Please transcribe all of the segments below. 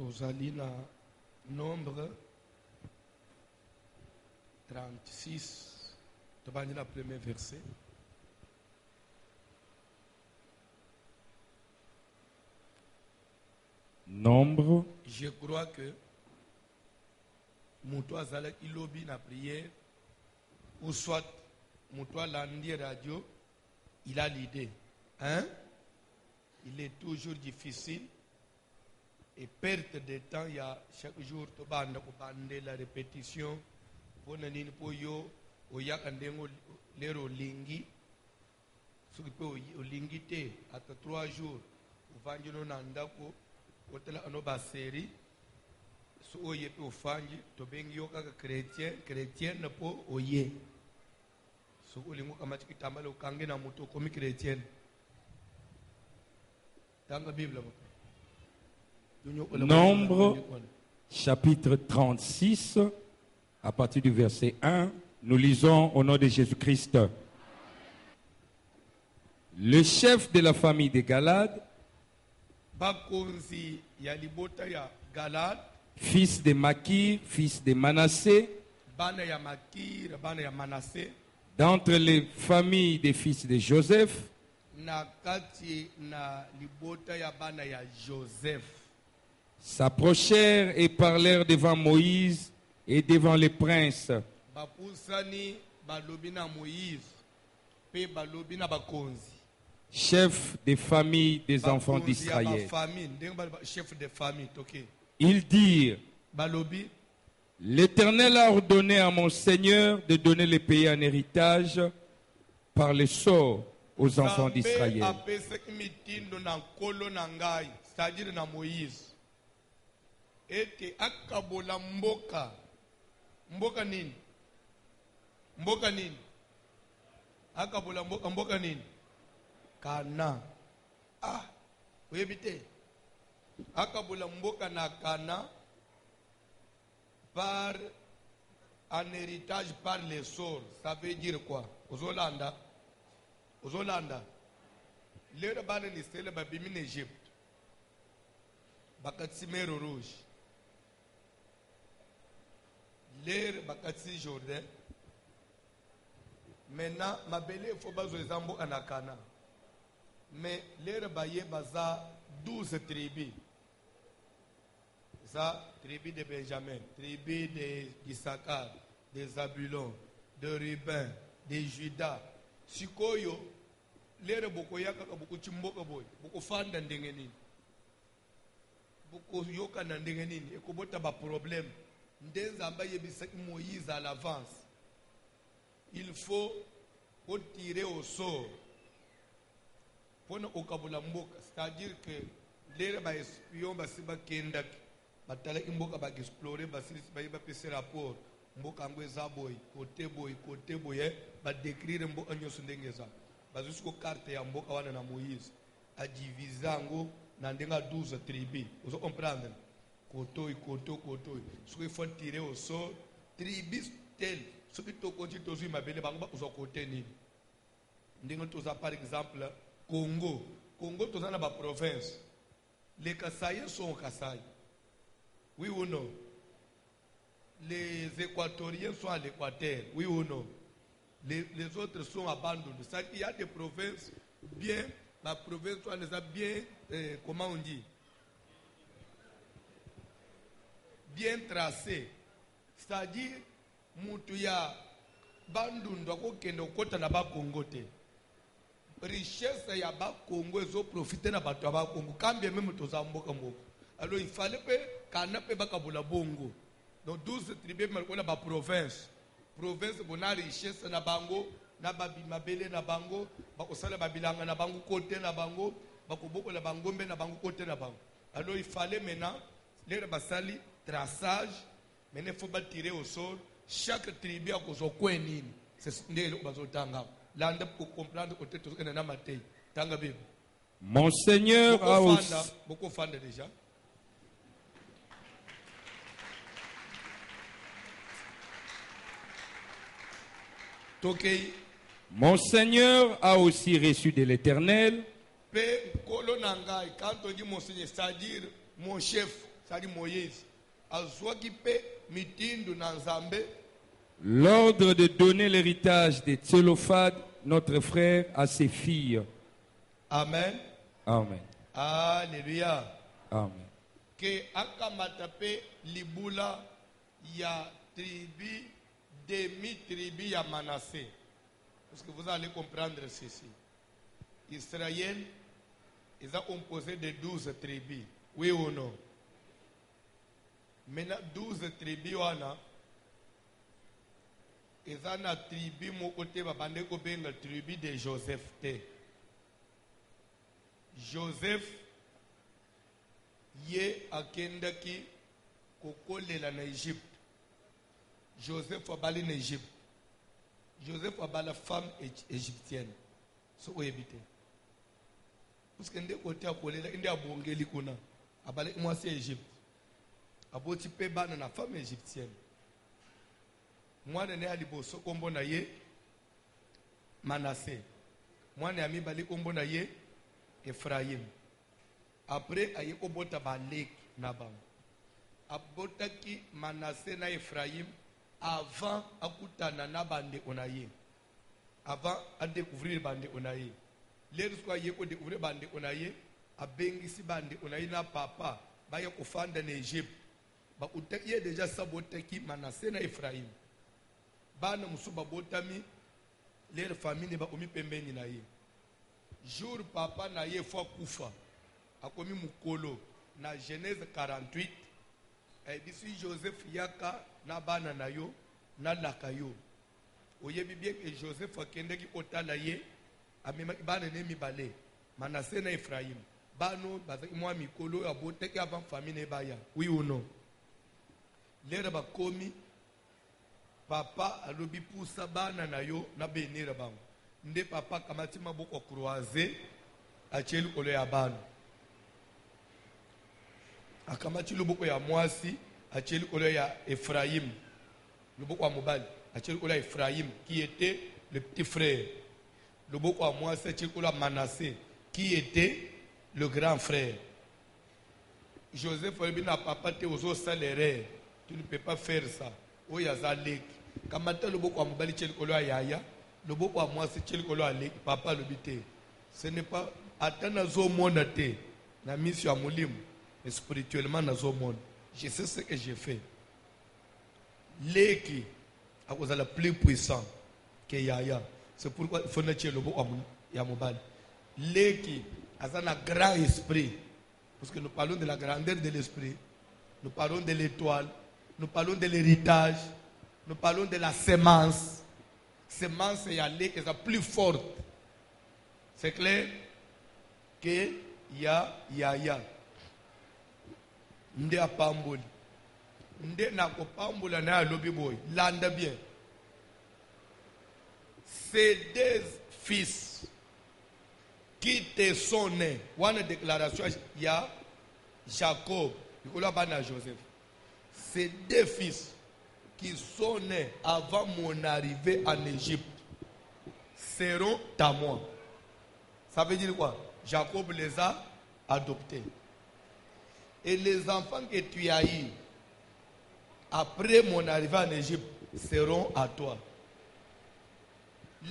Tozali na nombre 36. Tobandi na premier verset. Nombre. Je crois que Moutoua Zalek ilobi na prière, ou soit Moutoua Landi radio, il a l'idée. Hein? Il est toujours difficile. Et perte de temps, il y a chaque jour, la répétition. Pour nanini po yo, oyakandengo lero lingi. Ce qui peut au lingi te, à 3 jours, uvanjino nandako, hôtel anoba série. So oye pe ufanji, to bengi yo kaka chrétien na po oye. So ulingo kama chikitambale ukange na muto komi chrétien. Tanga Bible. Nombre, chapitre 36, à partir du verset 1, nous lisons au nom de Jésus-Christ. Le chef de la famille de Galad, fils de Makir, fils de Manassé, d'entre les familles des fils de Joseph, s'approchèrent et parlèrent devant Moïse et devant les princes. Chef des familles des enfants d'Israël. Ils dirent, l'Éternel a ordonné à mon Seigneur de donner le pays en héritage par le sort aux enfants d'Israël. Ete akabola mboka nini akabola mboka nini Kana oyebite akabola mboka na Kana par un héritage par les sorts. Ça veut dire quoi? Ozolanda lero bana ni sele babimi en Égypte bakati mer rouge. L'air bakati Jordan. Maintenant, ma belle faut pas les ambo anakana. Mais l'air baye baza 12 tribus. Ça, tribu de Benjamin, tribu de Issachar, de Zabulon, de Ruben, de Juda. Sikoyo, l'air bokoyaka beaucoup chimboka boy, beaucoup fanda ndengeni. Beaucoup yoka ndengeni, et kobota ba problème. Moïse à l'avance. Il faut tirer au sort. C'est-à-dire que les espions basiba kendak batala imboka ba explorer basisi ba pese rapport mboka ngweza boy côté boy ba décrire mboka nyoso ndengeza bazusiko carte ya mboka wana na Moïse a divisango na ndenga 12 tribus. Vous comprenez? Koto. Ce qu'il faut tirer au sort, tribus tel, ce qui te continue de jouer ma belle banque, vous en côté ni. Par exemple, Congo, tu as une province. Les Kasaïens sont au Kasaï. Oui ou non? Les Équatoriens sont à l'Équateur. Oui ou non? Les autres sont abandonnés. Ça, il y a des provinces bien, la province, on les a bien, comment on dit? Bien tracé, c'est-à-dire mutuya bandunda ko kendo kota na ba Congo te. Richesse ya ba Congo zo profiter na bato ba Congo kambie même toza mboka mboka. Alors il fallait que kana pe bakabula bongo. Donc 12 tribus malikola ba province bona richesse na bango na babimabele na bango bakosala babilanga na bango côté na bango bakobokola bangombe na bango côté na bango. Alors il fallait maintenant les basali traçage, mais il ne faut pas tirer au sol. Chaque tribu a son coin. C'est ce que nous avons. Là, pour comprendre que tout est dans la Bible. Mon Seigneur a aussi... Beaucoup fans déjà. Mon Seigneur a aussi reçu de l'Éternel. Quand on dit mon Seigneur, c'est-à-dire mon chef, sali Moïse azwaki pe mitindu na Nzambe l'ordre de donner l'héritage de Tsélophade, notre frère, à ses filles. amen Amen. alléluia Amen. que akamata pe libula ya tribu demi-tribu ya Manassé. Parce que vous allez comprendre ceci. Israël est composé de 12 tribus. Oui ou non? Maintenant, 12 tribus, il y a une tribu la tribu de Joseph. Joseph, yé akendaki kokolela na Égypte. Joseph abali en Égypte. Joseph abala femme égyptienne. So oyebite. Parce que ndé côté akolela ndé abongeli kuna. Abala mwasi Égypte. Aboti pe bana na femme égyptienne. Mwana ne aliboso kombo na ye Manassé. Mwana ami bali kombo na ye Ephraim. Après aye kobota balek na bam. Abotaki Manassé na Ephraim avant akutana na bande onaye. Avant à découvrir bande onaye. Lorsqu'on y a découvert bande onaye, a bengisi bande onaye na papa, ba ya kufanda na Egypte. Ba utaki déjà sabotaki Manassé na Ephraim. Bana musuba botami, leur famille ba omi pembeni na ye. Jour papa na ye fwa kufa, akomi mukolo na Genèse 48. Bisi Joseph yaka na bana na yo na lakayo. Oyebi bien que Joseph akendeki kotala ye amema bana ne mibale Manassé na Ephraim. Bano bazaki mwa mikolo ya boteki avant famille ne baya. Oui ou non? Lera bakomi papa alobi pousa bana na yo na benira bango. Nde papa kamati maboko croiser acheli kolo ya bana. Akamati luboko ya mwasi acheli kolo ya Ephraim. Luboko wa mobali acheli kolo ya Ephraim qui était le petit frère. Luboko wa mwasi acheli kolo ya Manassé qui était le grand frère. Joseph n'a papa te ozo salaire. Tu ne peux pas faire ça. Oya zalek. Kamata luboko wa mobali acheli kolo ya Yaya. Luboko wa mwasi acheli kolo ya lek. Papa lobite. Ce n'est pas atana zo monate na mission ya mulimu. Mais spirituellement dans ce monde, je sais ce que j'ai fait. L'équipe à cause de la plus puissant que Yaya. C'est pourquoi il faut naître le beau Yamobal. L'équipe a un grand esprit. Parce que nous parlons de la grandeur de l'esprit. Nous parlons de l'étoile. Nous parlons de l'héritage. Nous parlons de la sémence. Sémence est l'équipe est plus forte. C'est clair que il y a Yaya. Nde apamboli nde nakopambola na lobi boy landa bien. Ces deux fils qui te sont nés, une déclaration il y a Jacob il y a Joseph. Ces deux fils qui sont nés avant mon arrivée en Égypte seront à moi. Ça veut dire quoi? Jacob les a adoptés. Et les enfants que tu as eus après mon arrivée en Égypte seront à toi.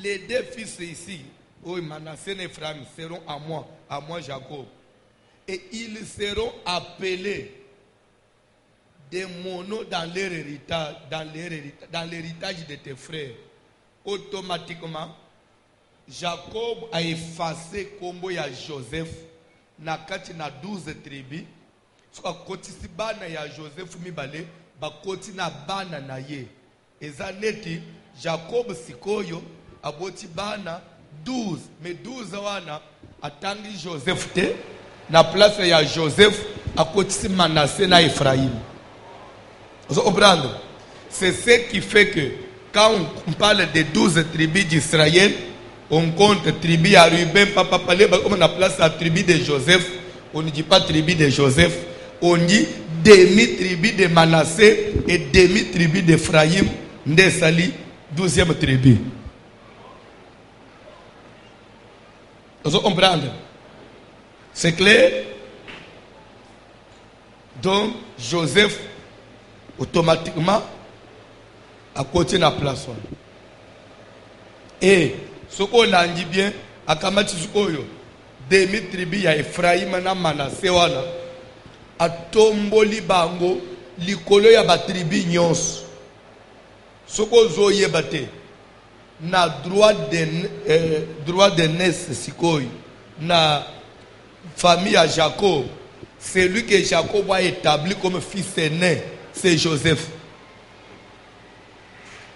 Les deux fils ici, Manassé et Ephraim, seront à moi Jacob. Et ils seront appelés de mon nom dans leur héritage, dans l'héritage de tes frères. Automatiquement, Jacob a effacé Kombo ya Joseph na kati na 12 tribus. Soka kotisi bana ya Joseph mibale bakoti na bana na ye. Eza neti Jacob sikoyo aboti bana 12. Mais 12 wana atangi Joseph te. Na place ya Joseph akotisi Manassé na Ephraim. Vous comprenez? C'est ce qui fait que quand on parle des 12 tribus d'Israël, on compte tribu à Ruben, papa palé, comme on a place la tribu de Joseph. On ne dit pas tribu de Joseph. On dit demi-tribu de Manassé et demi-tribu d'Ephraim, Ndesali, 12e tribu. Vous comprenez? C'est clair? Donc Joseph automatiquement a côté na place. Et ce qu'on a dit bien, à Kamati Sukoyo, demi tribu ya Ephraim na Manasseh wana, a tomboli bango, likolo ya ba tribu nyons. Ce qu'on zoye bate, na droit de naissance Sikoyo, na famille à Jacob, c'est lui que Jacob a établi comme fils aîné, c'est Joseph.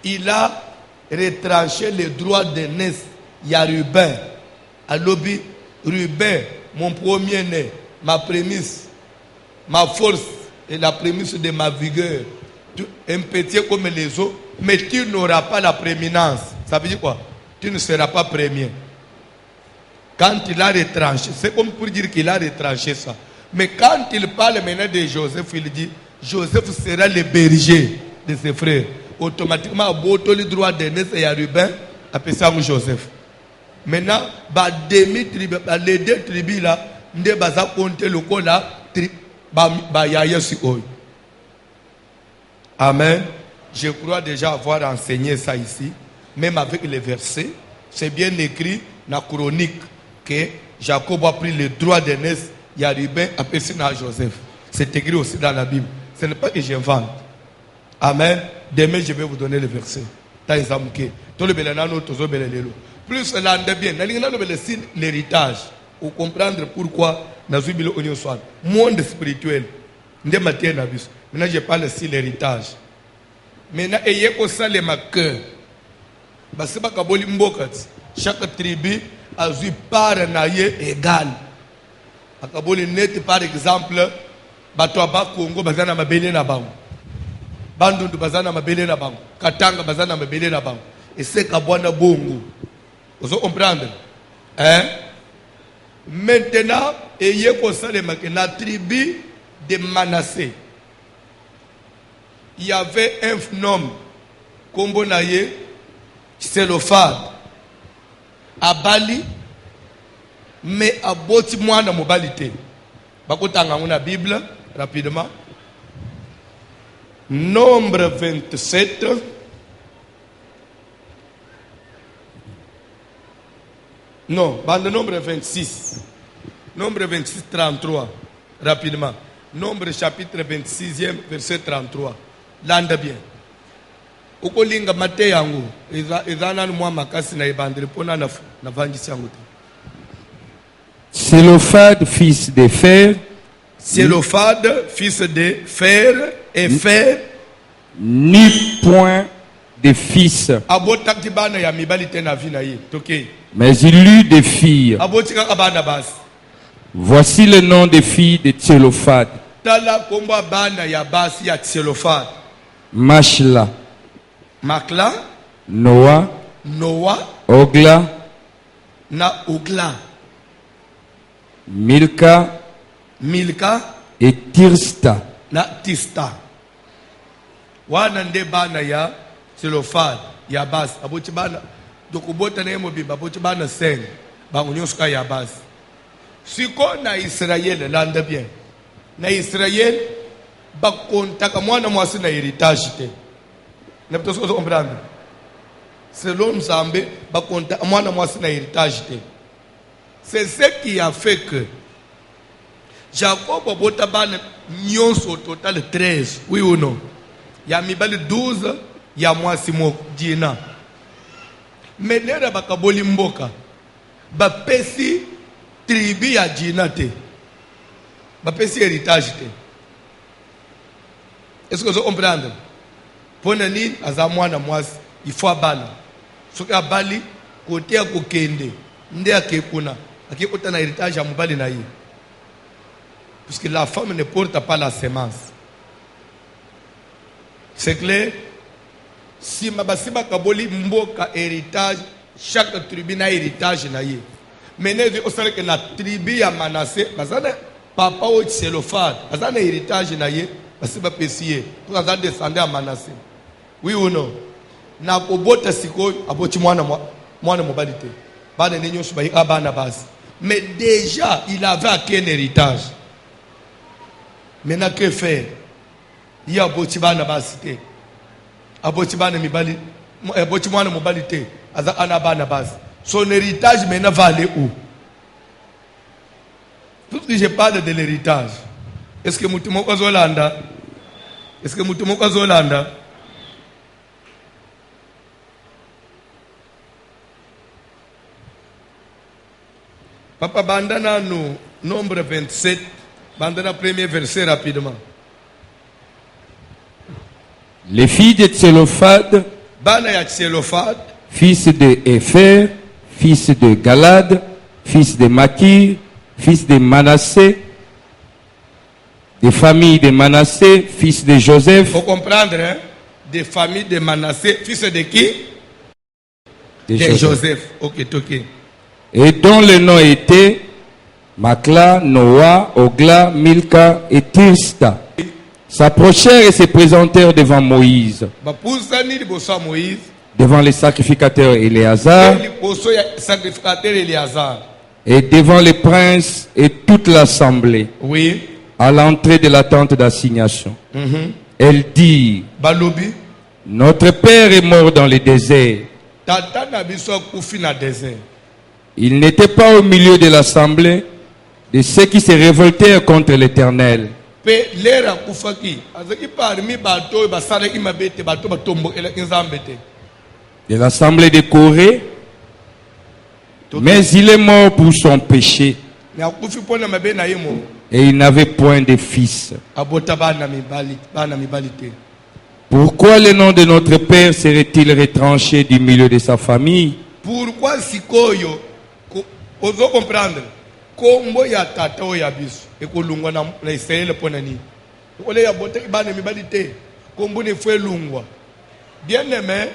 Il a retranché les droits de naissance. Il y a Ruben. À l'objet, Ruben, mon premier-né, ma prémisse, ma force et la prémisse de ma vigueur. Un petit comme les autres, mais tu n'auras pas la prééminence. Ça veut dire quoi? Tu ne seras pas premier. Quand il a retranché, c'est comme pour dire qu'il a retranché ça. Mais quand il parle maintenant de Joseph, il dit Joseph sera le berger de ses frères. Automatiquement, le droit de naissance et à Ruben, appelle ça Joseph. Maintenant, les deux tribus là, ne va pas compter le coup là, Amen. Je crois déjà avoir enseigné ça ici, même avec les versets. C'est bien écrit dans la chronique que Jacob a pris le droit de naissance, il y a Ruben, appelé ça Joseph. C'est écrit aussi dans la Bible. Ce n'est pas que j'invente. Amen. Demain, je vais vous donner le verset. Plus l'ande bien, l'héritage. Pour comprendre pourquoi nous avons le monde spirituel. Maintenant, je parle aussi de l'héritage. Maintenant, il y a aussi le cœur. Chaque tribu a eu part égale. Par exemple, Batoaba Congo, Bazana Mabele Nabang. Bandundu Bazana Mabele Nabang. Katanga Bazana Mabele Nabang. Et c'est Kabwana Bongo. Vous comprenez? Maintenant, il y a la tribu de Manassé. Il y avait un homme, Kombonaye, Sélophade, à Bali, mais à Botimouan dans Mobilité. Bakotanga la Bible, rapidement. Nombre 27. Non, bande nombre 26. Nombre 26, 33. Rapidement. Nombre chapitre 26e, verset 33. Landa bien. Ukolinga mate yangu. Izana mwa makasi na ibandri. Pona na vangisi yangu. Sélophade, fils de Fer. Sélophade, fils de Fer. Et Fer. Ni point de fils. Abotakibana ya mibalite na vina yi. Toke. Mais il eut des filles. Voici le nom des filles de Tsélophade. Machla, Makla, Noah, Ogla, Milka, et Tirsta. Wana nde bana ya Tsélophade ya bas abotibana dokubota na yemo bimba botibana seng ba unyoska ya bas siko na Israël landa bien na Israël ba kontaka mwana mwasi na héritage te na ptoso comprendre selon Nzambe ba kontaka mwana mwasi na héritage te. C'est ce qui a fait que Jacob bota bana nyonso au total 13, oui ou non? Ya mibali 12 ya mwasi mo dina. Menera bakaboli mboka. Bapesi tribu ya dina te. Bapesi héritage te. Est-ce que vous comprenez? Pona nini azamwana mwasi il faut abala. Soki abali kote ya kokende nde akekuna akekota na héritage ya mobali na ye. Puisque la femme ne porte pas la semence. C'est clair? Si mabasiba kaboli mboka héritage, chaque tribu na héritage na ye. Menez au que na tribu ya Manassé, bazana papa o Tsélophade, bazana héritage na ye, basiba pesier, pour azana descendre à Manassé. Oui ou non? Na kobota siko aboti mwana mobilité. Bana nenyo suba abana base. Mais déjà, il avait acquis un héritage. Maintenant que faire? Il y a beaucoup de basité. Aboti bana mibali, aboti mwana mobilité. Aza anabana bas. Son héritage maintenant va aller où? Puisque je parle de l'héritage, est-ce que Moutoumou Zolanda? Est-ce que Moutoumou Zolanda? Papa Bandana nous, nombre 27, Bandana premier verset rapidement. Les filles de Tsélophad, Bana ya Tsélophad, fils de Épher, fils de Galad, fils de Makir, fils de Manassé, des familles de Manassé, fils de Joseph. Faut comprendre, hein? Des familles de Manassé, fils de qui? De Joseph. Ok, ok. Et dont le nom était Makla, Noah, Ogla, Milka et Tirsta. S'approchèrent et se présentèrent devant Moïse, devant les sacrificateurs Éléazar, et devant les princes et toute l'assemblée, oui, à l'entrée de la tente d'assignation. Elle dit, notre père est mort dans le désert. Il n'était pas au milieu de l'assemblée de ceux qui se révoltèrent contre l'Éternel. De l'assemblée de Corée, mais il est mort pour son péché et il n'avait point de fils. Pourquoi le nom de notre père serait-il retranché du milieu de sa famille? Pourquoi sikoyo ozo comprendre kombo ya tata o ya biso ekolungwa na Israël pona ni ole ya bote bana mibalite kombo ne fwe lungwa bien aimé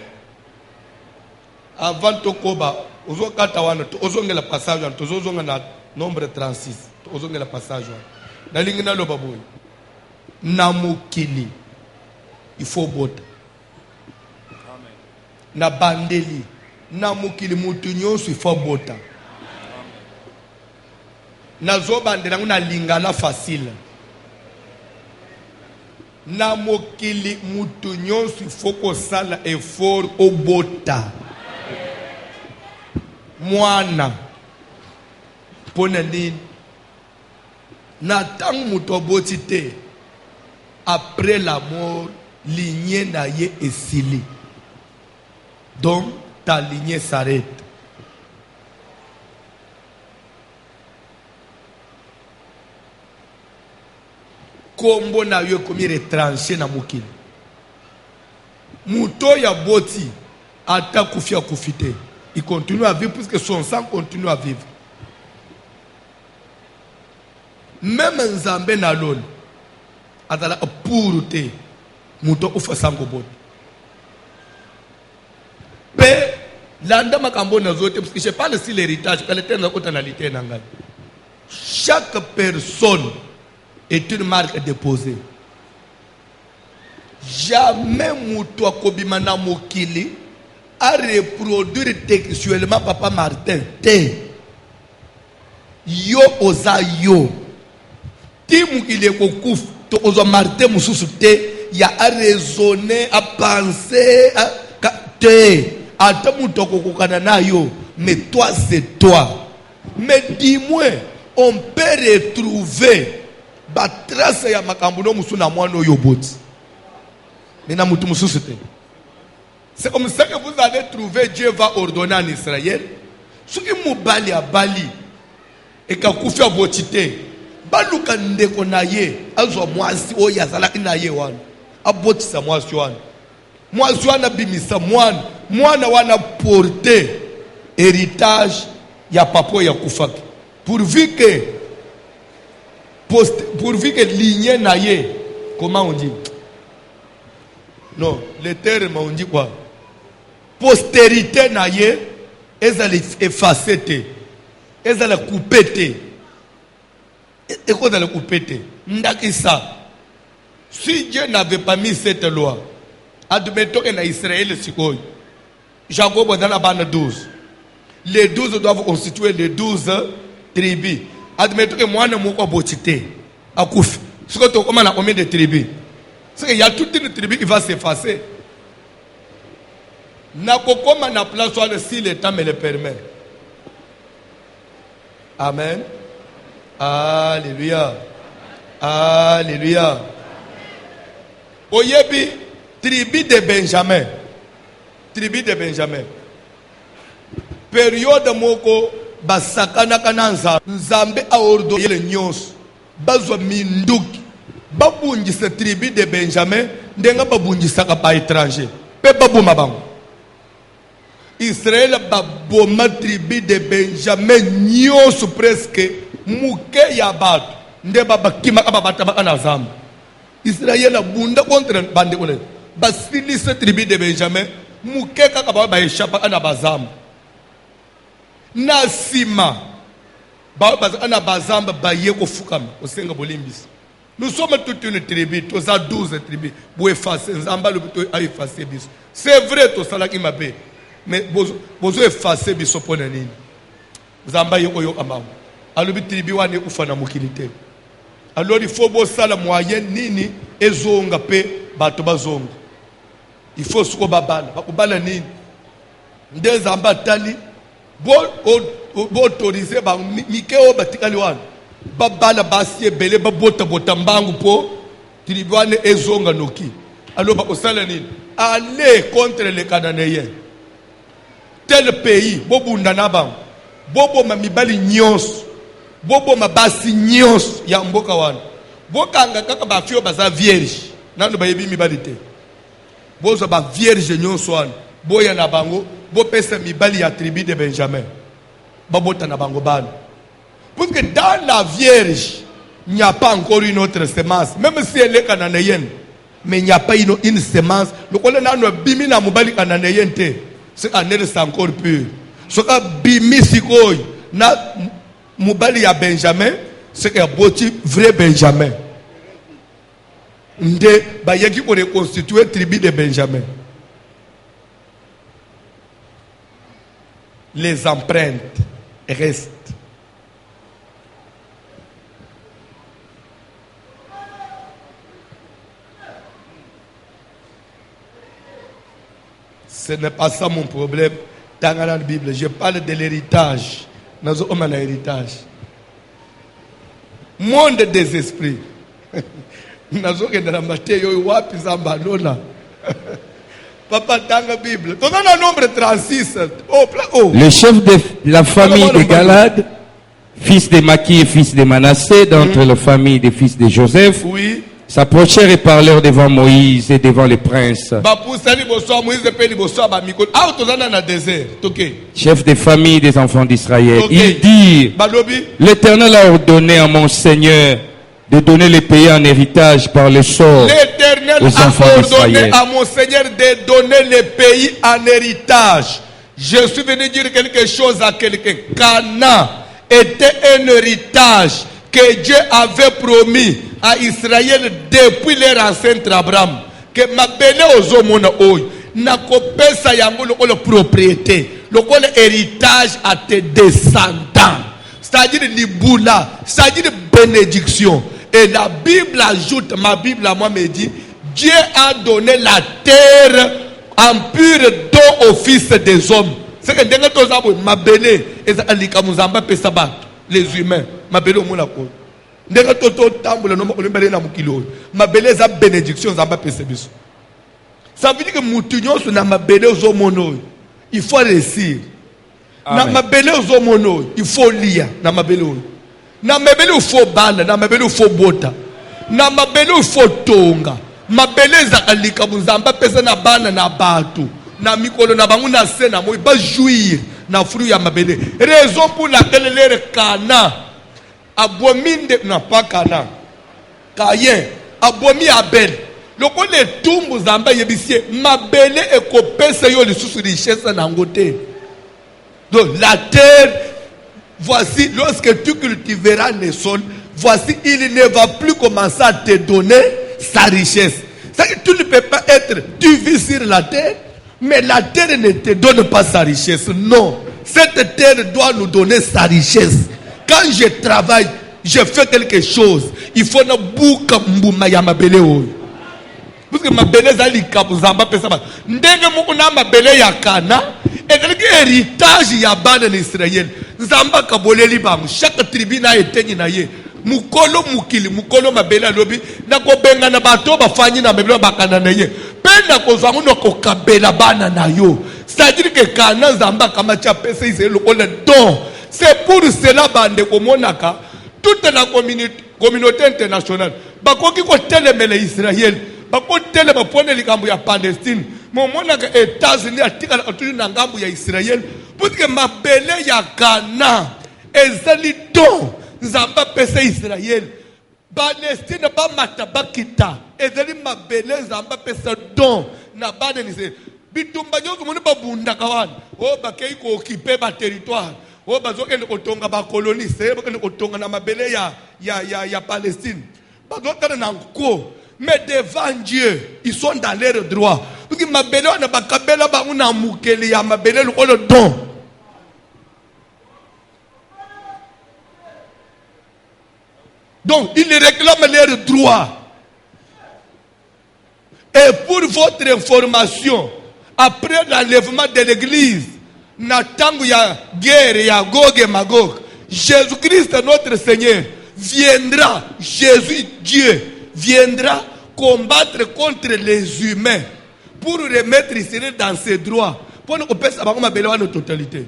avant tokoba ozo kata wana ozo ngela passage wana ozo ngana nombre 36 ozo ngela passage wana nalingi na loba boy na mukili il faut bota amen na bandeli na mukili mutu nyonso ifo bota na zobandela nguna lingala facile na mukili mutu nyonso ifo kosala effort obota mwana pona nini na tangu mutu oboti te après la mort lignée na ye esili donc ta lignée s'arrête. Kombo na yo komi retranché na mokili. Muto ya boti ata kufia kufite. Il continue à vivre puisque son sang continue à vivre. Même Nzambe na lolo atala pour te muto ufa sango boti. Mais l'anda makambo na zote parce que je parle si l'héritage quand l'éternel cotonalité nangani. Chaque personne est une marque déposée. Jamais muto akobima na mokili a reproduire textuellement papa Martin te. Yo oza yo. Ti mokili kokuf to oza Martin mususu te ya a raisonner, à penser, à te. Ata muto kokokana na yo, mais toi c'est toi. Mais dis-moi, on peut retrouver ba trace ya makambuno musuna mwano yoboti. Nena mutu mususu te. C'est comme ça que vous allez trouver Dieu va ordonner en Israël. Ce qui mubali a bali et ka kufi abotite. Baluka ndeko na ye, azwa mwasi o yazalaki na ye wana. Abotisa mwasi wana. Mwasi wana bimisa mwana. Mwana wana porter héritage ya papo ya kufaki. Pourvu que lignée na ye, comment on dit? Non, le terme on dit quoi? Postérité na ye, ezali effacer te, ezali couper te, et quoi dans le couper te? Ndakisa. Si Dieu n'avait pas mis cette loi, admettons que na Israël sikoy, Jacob dans la bande 12. Les 12 doivent constituer les 12 tribus. Admettons que moi ne m'ai pas botité. Akouf. Ce que tu as combien de tribus? C'est qu'il y a toute une tribu qui va s'effacer. Nakokoma na place si le temps me le permet. Amen. Alléluia. Alléluia. Oyebi, tribu de Benjamin. Tribu de Benjamin. Période moko basakana kananza nzambe a ordonné le nyos. Bazwa minduki. Babungisa tribu de Benjamin ndenga babungisa ka étranger. Pe babuma bango. Israël baboma tribu de Benjamin nyos presque muke ya batu nde babakima ababata bakanazam. Israël a bunda contre bande ole. Basilisa tribu de Benjamin muke kaka ba échappa ana bazam. Nasima ba ana bazam ba yeko fukama osenga bolimbisi. Nous sommes toute une tribu, tous à 12 tribus. Pour effacer, c'est vrai, tout ça qui m'a payé. Mais vous effacez, vous avez fait vous avez fait alors la tribu wane ufana mukilité. Alors il faut que la moyenne nini ezonga pe bato bazonga. Il faut ce qu'on babala. Babala nini. Des ambatali bo autoriser ba mikeo batikali wana. Babala basie bele babota botambangu po tribuane ezonga noki. Alors ba osala nini? Aller contre les Cananéens. Tel pays bobu ndanabang. Bobo mamibali nyos. Bobo mabasi nyos ya mboka wana. Bokanga kaka bafio baza vierge. Nando bayebi mibali te. Bozo ba vierge nyos wana. Boya na bango, bo pesa mibali ya tribu de Benjamin. Babota na bango bana. Parce que dans la Vierge, il n'y a pas encore une autre semence. Même si elle est cananéenne, mais il n'y a pas une semence. Le colonel a bimi na mobali cananéenne te. C'est encore pur. Ce que bimi sikoy na mobali ya Benjamin, c'est un boti vrai Benjamin. Nde ba yaki pour reconstituer tribu de Benjamin. Les empreintes restent. Ce n'est pas ça mon problème. Dans la Bible, je parle de l'héritage. Nous avons un héritage. Monde des esprits. Nous avons un Matthieu, Papa, dans la Bible. Dans le nombre 36. Le chef de la famille de Galad, fils de Maki et fils de Manassé, d'entre la famille des fils de Joseph, oui. S'approchèrent et parlèrent devant Moïse et devant les princes. Chef des familles des enfants d'Israël, ils dirent: l'Éternel a ordonné à mon Seigneur de donner les pays en héritage par le sort. L'Éternel a ordonné à mon Seigneur de donner les pays en héritage. Je suis venu dire quelque chose à quelqu'un. Canaan était un héritage que Dieu avait promis à Israël depuis leur ancêtre Abraham. Que ma belle aux hommes n'a kopesa yango le propriété, le héritage à tes descendants. C'est-à-dire l'Iboula, c'est-à-dire bénédiction. Et la Bible ajoute, ma Bible à moi me dit, Dieu a donné la terre en pur don au fils des hommes. C'est que dès que ma belle les humains, ma belle au monde. Ndenge toto tambola no makolembele na mukilo mabele za bénédiction za ba pesebiso. Ça veut dire que mutunyo so na mabele ozo mono il faut réussir. Na mabele ozo mono il faut lire na mabele oyo. Na mabele il faut bala, na mabele il faut bota. Na mabele il faut tonga. Mabele za kalika muzamba pesa na bana na batu. Na mikolo na bangu na sena mo ba jouir na fruit ya mabele. Raison pour laquelle les Canaan Abominde n'a pas Canaan. Caïn, abomi Abel. Le coup les tombes zamba yebisie, mabele et kopese yo les sous richesse n'angote. Donc la terre, voici, lorsque tu cultiveras les sols, voici, il ne va plus commencer à te donner sa richesse. C'est que tu ne peux pas être, tu vis sur la terre, mais la terre ne te donne pas sa richesse. Non, cette terre doit nous donner sa richesse. Quand je travaille, je fais quelque chose, il faut na buka mbuma ya mabele oyo. Parce que mabele zali kabuzamba pesa ba. Ndenge muku na mabele ya Kana, ezali héritage ya bana na Israël. Nzamba kaboleli bango, chaque tribu na etenyi na ye. Mukolo mukili, mukolo mabele alobi, na kobenga na bato bafanyi na mabele bakana na ye. Penda kozwangu no kokabela bana na yo. C'est-à-dire que Kana nzamba kama cha pesa Israël le don. C'est pour cela bande komonaka toute la communauté internationale. Bakoki ko telemele Israël. Bako telema pone likambo ya Palestine. Momonaka États-Unis atika toujours na ngambo ya Israël. Parce que mabele ya Kana ezali don. Nzamba pesa Israël. Palestine ba matabakita. Ezali mabele nzamba pesa don na bana ni Israël. Bitumba nyozo moni babunda kawana. O bakei ko occuper ba territoire. O bazokende kotonga ba colonie, c'est bakende kotonga na mabele ya Palestine. Bazokana na nko. Mais devant Dieu, ils sont dans leur droit. Parce que mabele wana bakabela ba una mukeli ya mabele le don. Donc, ils réclament leurs droits. Et pour votre information, après l'enlèvement de l'église, Natangu ya guerre, ya Gog et Magog, Jésus-Christ, notre Seigneur, viendra, Jésus, Dieu, viendra combattre contre les humains pour remettre Israël dans ses droits. Pour nous faire ça, notre totalité.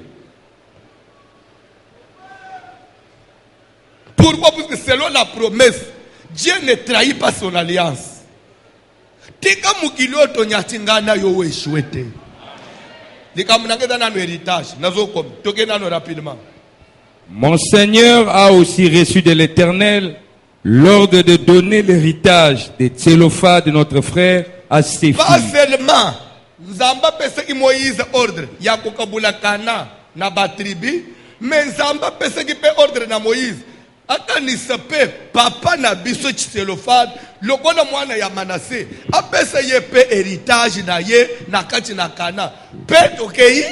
Pourquoi? Parce que selon la promesse, Dieu ne trahit pas son alliance. Tika mukilio tonyatingana yo weshwete. Mon Seigneur a aussi reçu de l'Éternel l'ordre de donner l'héritage des Tsélophades de notre frère à ses filles. Pas seulement, Nzamba peseki Moïse ordre ya kokabula Kana na batribi, mais Nzamba peseki pe ordre na Moïse. Akanisa pe papa na biso Tsélophade, lokola mwana ya Manassé, apesa ye pe héritage na ye na kati na Kana. Pe okei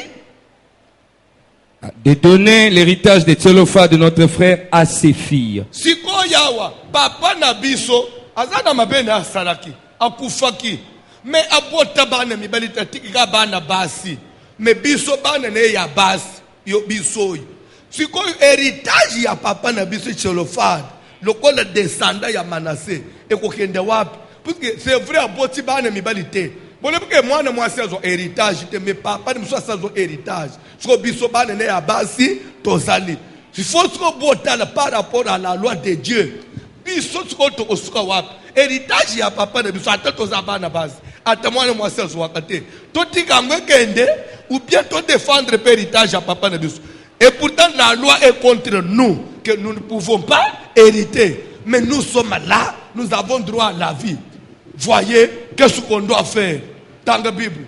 de donner l'héritage des Tsélophades de notre frère à ses filles. Siko yawa papa na biso azana mabene asalaki akufaki me abota bana mibali tatika bana basi me biso bana ne ya basi yo biso. Siko héritage ya papa na biso Tsélophade lokola descendant ya Manassé ekokende wapi? Parce que c'est vrai aboti bana mibali te. Bon, que moi, moi, c'est un héritage, mais papa, ne soit un héritage. Ce que bisobane ne abasi, tozali. Il faut que vous par rapport à la loi de Dieu. Biso tsko osuka wap. Héritage ya papa ne biso ata tozabana base. Ata moi, moi, c'est un wakate. Toti kamwe kende ou bien to défendre héritage ya papa ne biso. Et pourtant, la loi est contre nous, que nous ne pouvons pas hériter. Mais nous sommes là, nous avons droit à la vie. Voyez, qu'est-ce qu'on doit faire dans la Bible?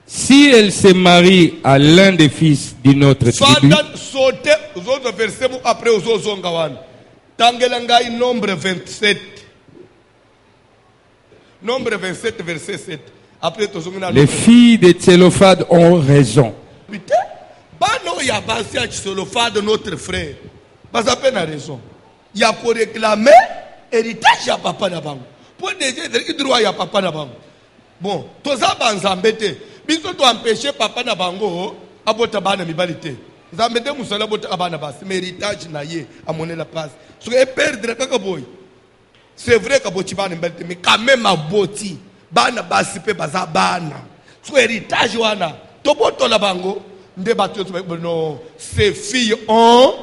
Si elle se marie à l'un des fils d'une autre tribu, sauter aux autres versets après aux autres zongawan. Tangelangai nombre 27. Nombre 27 verset 7. Après les filles de Tsélophade ont raison. Putain, bano ya basi à Tsélophade notre frère. Pas à peine à raison. Il y a pour réclamer héritage à papa d'abord. Pour déjà droit ya papa na bango. Bon, toza banzambete. Biso to empêcher papa na bango abota bana mibalite. Zambete musala bota abana basi, mais héritage na ye a monnaie la passe. So e perdre kaka boy. C'est vrai que boti bana mibalite, mais quand même aboti bana basi pe baza bana. So héritage wana to boto la bango nde bato non, ces filles ont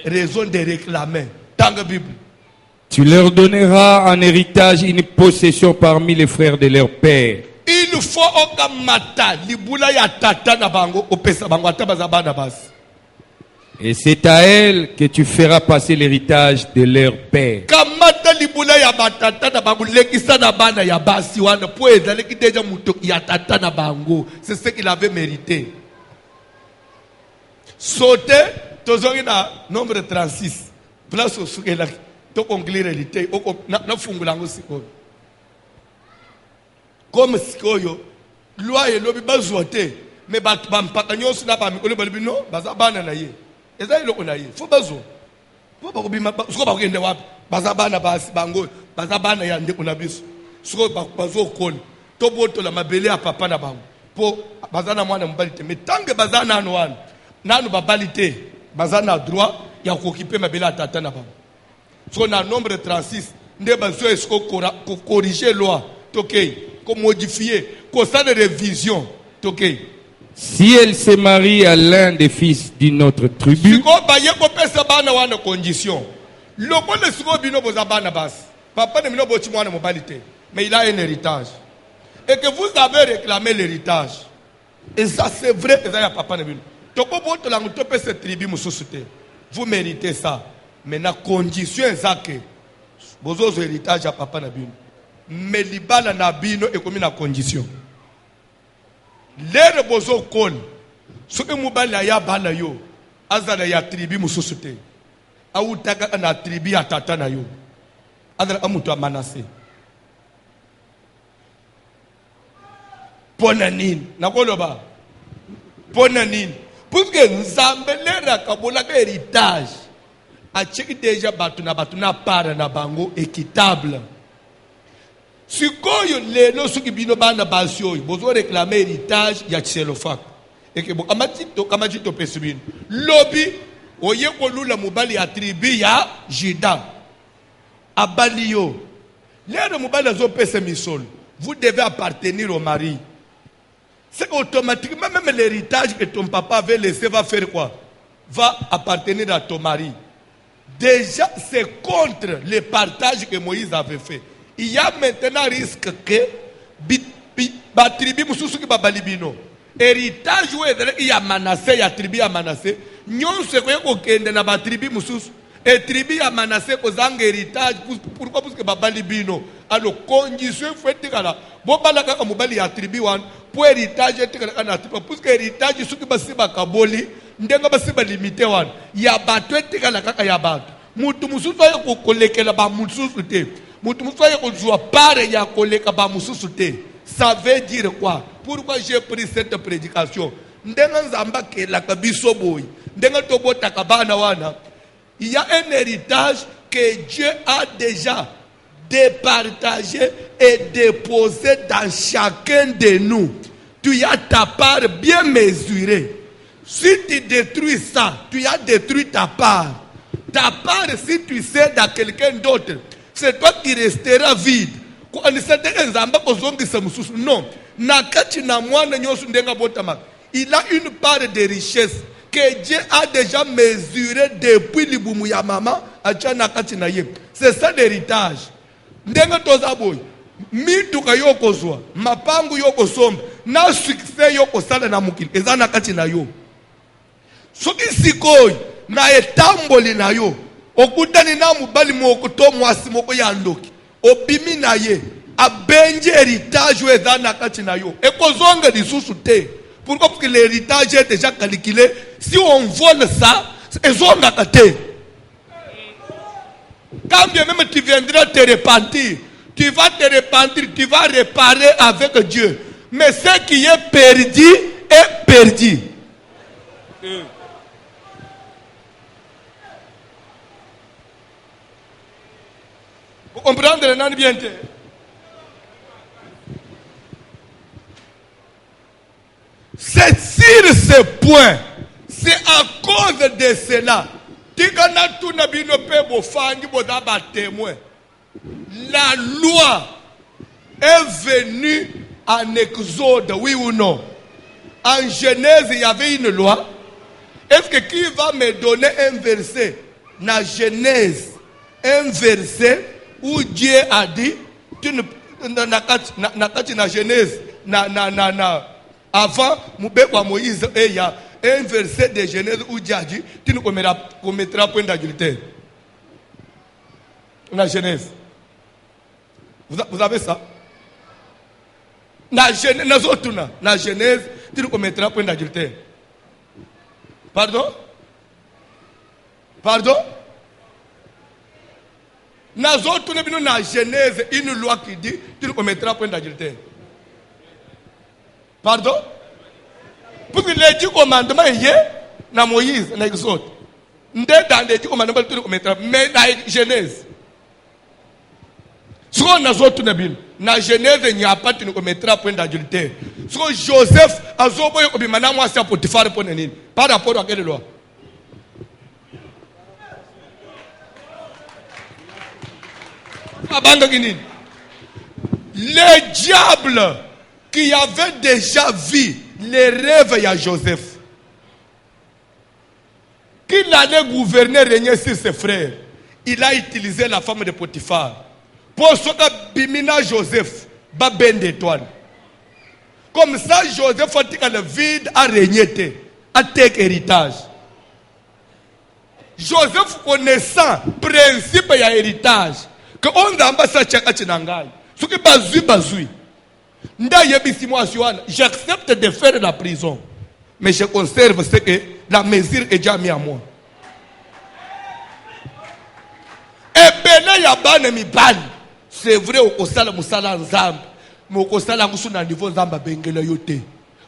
raison de réclamer dans la Bible. Tu leur donneras en héritage une possession parmi les frères de leur père. Il faut okamata libula ya tata na bango opesa bango atabaza bana basi. Et c'est à elle que tu feras passer l'héritage de leur père. Kamata libula ya batata na bango lekisa na bana ya basi wana po ezali kiteja muto ya tata na bango. C'est ce qu'il avait mérité. Sauter tozongi na nombre 36. Place au sukela. To conclure réalité na fungula ngo sikoyo comme sikoyo loi elobi bazote mais bampaka nyonso na ba mikolo balibino bazabana na ye eza iloko na ye faut bazo Poba kubima siko bakuyende wapi bazabana basi bango bazabana ya ndeko na biso siko bazokona tobotola mabele ya papa na bango po bazana mwana mobali te mais tange bazana ano wana nanu babali te bazana droit ya kokipe mabele ya tata na bango siko na nombre 36 nde bazo esiko corriger loi tokei ko modifier ko ça de révision tokei. Si elle se marie à l'un des fils d'une autre tribu, mais il a un héritage. Et que vous avez réclamé l'héritage. Et ça c'est vrai, vous méritez ça. Mais la condition est que vous avez héritage à papa Nabino. Mais l'ibala Nabino est comme une condition. Lere bozo kon soki mobali aya bala yo azala ya tribu mususu te autaka na tribu ya tata na yo azala amutu ya Manase pona nini nakoloba pona nini puisque nzambe lera kabola ka héritage acheki deja batu na para na bango équitable. Sikoyo lelo suki bino bana basi oyo bozo réclamer héritage ya Tselofak eke bo kamati to pesibino lobi oye kolula mobali ya tribu ya Juda abali yo lelo mobali azo pesa misolo vous devez appartenir au mari. C'est automatiquement même l'héritage que ton papa avait laissé va faire quoi? Va appartenir à ton mari. Déjà c'est contre le partage que Moïse avait fait. Il y a maintenant risque que la tribu mususu ki babalibino héritage où il y a Manassé ya tribu ya Manassé nyonse ko yeko kende na ba tribu mususu et tribu ya Manassé ko zanga héritage pourquoi parce que babalibino alors condition fait kala bo balaka ka mobali ya tribu wan pour héritage etikala na tribu parce que héritage suki basiba kaboli ndenga basiba limité wan ya bato etikala kaka ya bato mutu mususu ayeko kolekela ba mususu te. Ça veut dire quoi? Pourquoi j'ai pris cette prédication? Il y a un héritage que Dieu a déjà départagé et déposé dans chacun de nous. Tu as ta part bien mesurée. Si tu détruis ça, tu as détruit ta part. Ta part, si tu cèdes à quelqu'un d'autre, c'est toi qui resteras vide. Non. Il a une part de richesse que Dieu a déjà mesurée depuis l'Ibumu ya maman. C'est ça l'héritage. Ndenga tozaboy. Mituka yoko zwa. Mapangu yoko somba. Na succès yoko sala na mukili. Ezana kati na yo. Soki sikoy. Na etamboli na yo. Okutani na mubali mwokuto mwasi mwoko ya ndoki. Obimi na ye. Abenje héritage ezana kati na yo. Eko zonga disusu te. Pourquoi? Parce que l'héritage est déjà calculé. Si on vole ça, c'est zonga kate. Quand bien même tu viendras te repentir, tu vas te repentir, tu vas réparer avec Dieu. Mais ce qui est perdu est perdu. Vous comprenez le nom bien? C'est sur ce point, c'est à cause de cela. La loi est venue en Exode, oui ou non? En Genèse, il y avait une loi. Est-ce que qui va me donner un verset dans Genèse, un verset où Dieu a dit, dans Genèse, avant, Moïse, il y a un verset de Genèse où Dieu a dit, tu nous commettras point d'adultère. La Genèse. Vous avez ça? La Genèse, tu nous commettras point d'adultère. Pardon? Pardon? La Genèse, une loi qui dit, tu nous commettras point d'adultère. Pardon? Pour que les 10 commandements y aient, dans Moïse, dans Exode. Dans les mais dans Genèse. Si on a autres na Genèse, il n'y a pas de commettre point d'adultère. Si Joseph a zoboye ko bimana moi c'est Potiphar pour nini. Par rapport à quelle loi? Le diable qui avait déjà vu les rêves à Joseph, qu'il allait gouverner, régner sur ses frères, il a utilisé la femme de Potiphar pour ce que Bimina Joseph va ben d'étoile. Comme ça, Joseph a dit que le vide a régné, a tek héritage. Joseph connaissant principe et héritage, que on a ambassa chaka chinangai, ce qui bazui. J'accepte de faire la prison, mais je conserve ce que la mesure est déjà mise à moi. Et bien, ya bane mi bali. C'est vrai au kosala musala nzambe, mais au kosala ngusu na niveau nzamba bengela yote.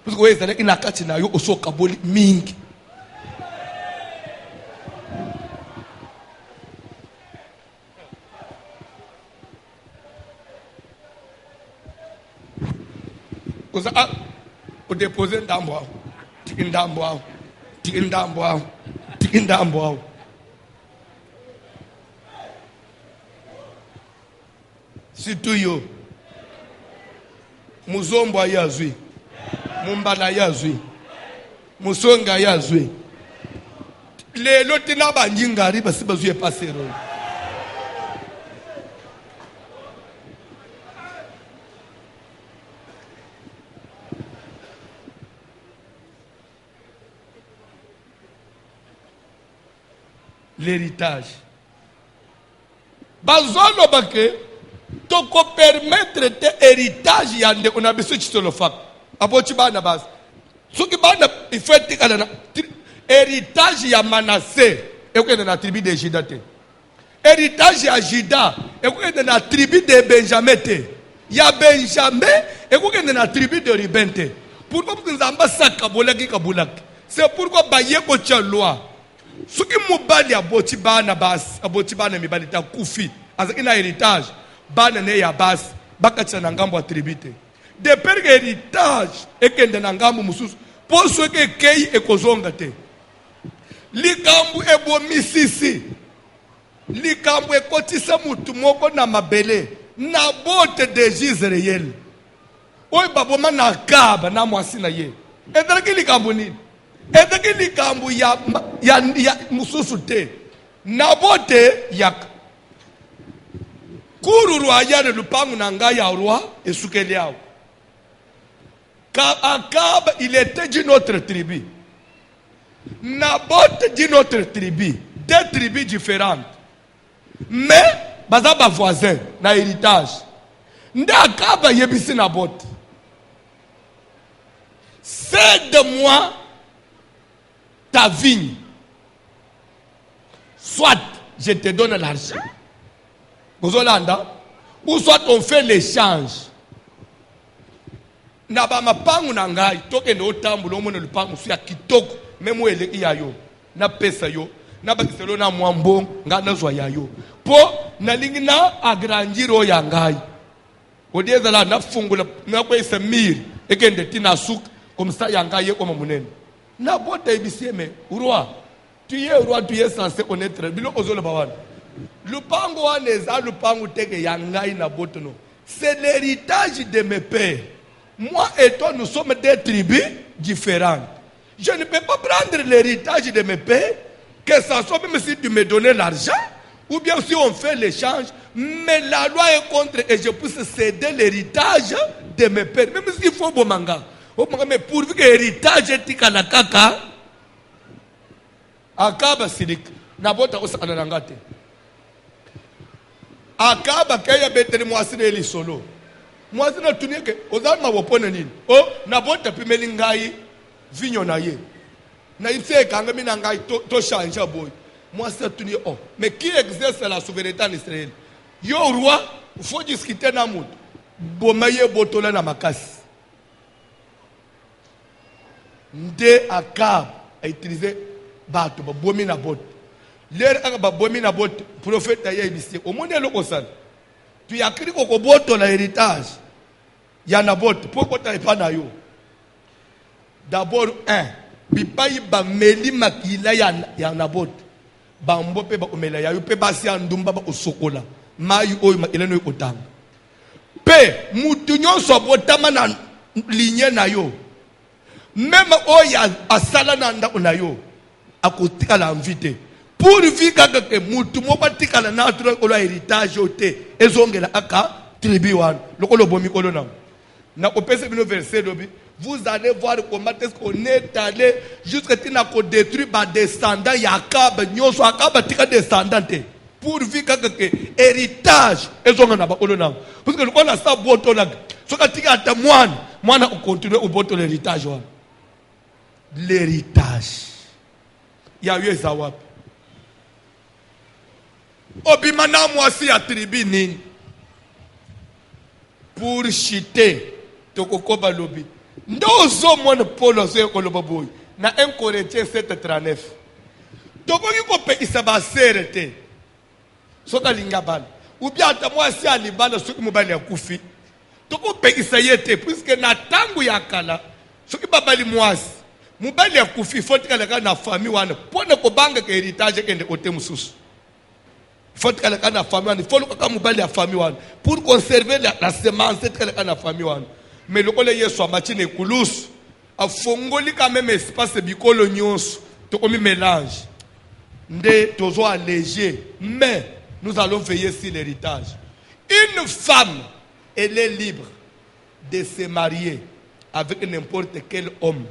Parce que vous savez ina kati na yo osoka boli mingi. Kosa a o déposer ndambo, tikindambo, tikindambo. Surtout yo, muzombo yazwi, mumbala yazwi, musonga yazwi. Lelo tina banjingari basi bazwi pasero. L'héritage. Bazolo bake. Donc, permettre l'héritage, il y a des on a besoin de se le faire. Abochi bana bas. Ce qui bana il fait héritage il y a Manassé et qu'on est dans la tribu de Juda. Héritage il y a Juda et qu'on est dans la tribu de Benjamin. Il y a Benjamin et qu'on est dans la tribu de Ruben. Pourquoi nous avons ça kabolaki kabolaki? C'est pourquoi baye ko tia loi. Ce qui mobali abochi bana bas, abochi bana mibali ta kufi. Azaki na héritage. Banane ya bas bakatsa na ngambo attribute de per héritage ekende na ngambo mususu po so ke kei ekozonga te likambu ebo misisi likambu ekotisa mutu moko na mabele na bote de Israël oy baboma na kaba na mwasi na ye edaki likambu nini edaki likambu ya mususu te na bote ya Kuru royale lupangu na ngai ya roi et soukeliao. Car Akab, il était d'une autre tribu. Naboth d'une autre tribu. Deux tribus différentes. Mais, bazaba voisin, na héritage. Nde Akab yebisi Naboth. Cède-moi ta vigne. Soit je te donne l'argent. Ou soit on fait l'échange. Nabama pangu nangai toke no tambulo mo no pangu su ya kitoko memo ele yayo na pesa yo na bakiselo na mwambo ngana zwa yayo po nalingi na agrandiro ya ngai odieza la na fungula na kwesa miri ekende tina suk comme ça ya ngai ko munene na bota ibisieme roi tu es censé connaître bilo ozolo bawana lupango waneza lupango teke ya ngai na botono. C'est l'héritage de mes pères. Moi et toi, nous sommes des tribus différentes. Je ne peux pas prendre l'héritage de mes pères, que ça soit même si tu me donnais l'argent, ou bien si on fait l'échange, mais la loi est contre et je puisse céder l'héritage de mes pères. Même s'il faut bon manga. Mais pourvu que l'héritage est tikalakaka, akaba silik, nabota osa anarangate. Akaba kaya beteri mwasine eli solo. Mwasine tunike ozalma wopone nini. Oh, nabota pimeli ngai vinyo na ye. Na ipse kanga mina ngai to change boy. Mwasine tunike oh, mais qui exerce la souveraineté en Israël? Yo roi, il faut discuter na mutu. Bomaye botola na makasi. Nde Akab a utilisé bato bomi na bot. L'air aka babomi na bot prophète ya ibisi. Au monde le kosal. Tu as écrit ko boto la héritage. Ya na bot pourquoi tu pas na yo. D'abord bipai ba meli makila ya na bot. Ba mbope ba omela ya yo pe basi andumba ba osokola. Mayu oyo makila no otanga. Pe mutu nyonso botama na ligne na yo. Même oya asala na ndako na yo akotika la invité. Pour vivre que mutu mo batikala na tro la héritage ote ezongela aka tribu wan lokolo bomi kolona na opese bino verset lobi vous allez voir comment est-ce qu'on est allé jusqu'à tina ko détruire ba descendants yakaba nyoso akaba tika descendant pour vivre que héritage ezongela na ba kolona parce que lokola sa boto la soka tika ata mwana on continue au boto l'héritage wan l'héritage ya yo ezawapi obimana mwasi ya tribu nini pour chiter tokokoba lobi ndozo mwana Paul azo koloba boy na 1 Corinthiens 7:39 tokoki kopekisa basere te soka lingabala ubia ata mwasi alibala soki mobali akufi tokopekisa yete puisque na tangu ya kala soki babali mwasi mobali akufi fotika na famille wana pona kobanga ke héritage kende kote mususu. Il faut que la famille, il faut que la famille, pour conserver la semence de la famille. Mais le collègue est soit machine et coulous, a fongoli quand même espace bicolo nyos, to comme mélange. Ndé tozo allégé, mais nous allons veiller sur l'héritage. Une femme, elle est libre de se marier avec n'importe quel homme.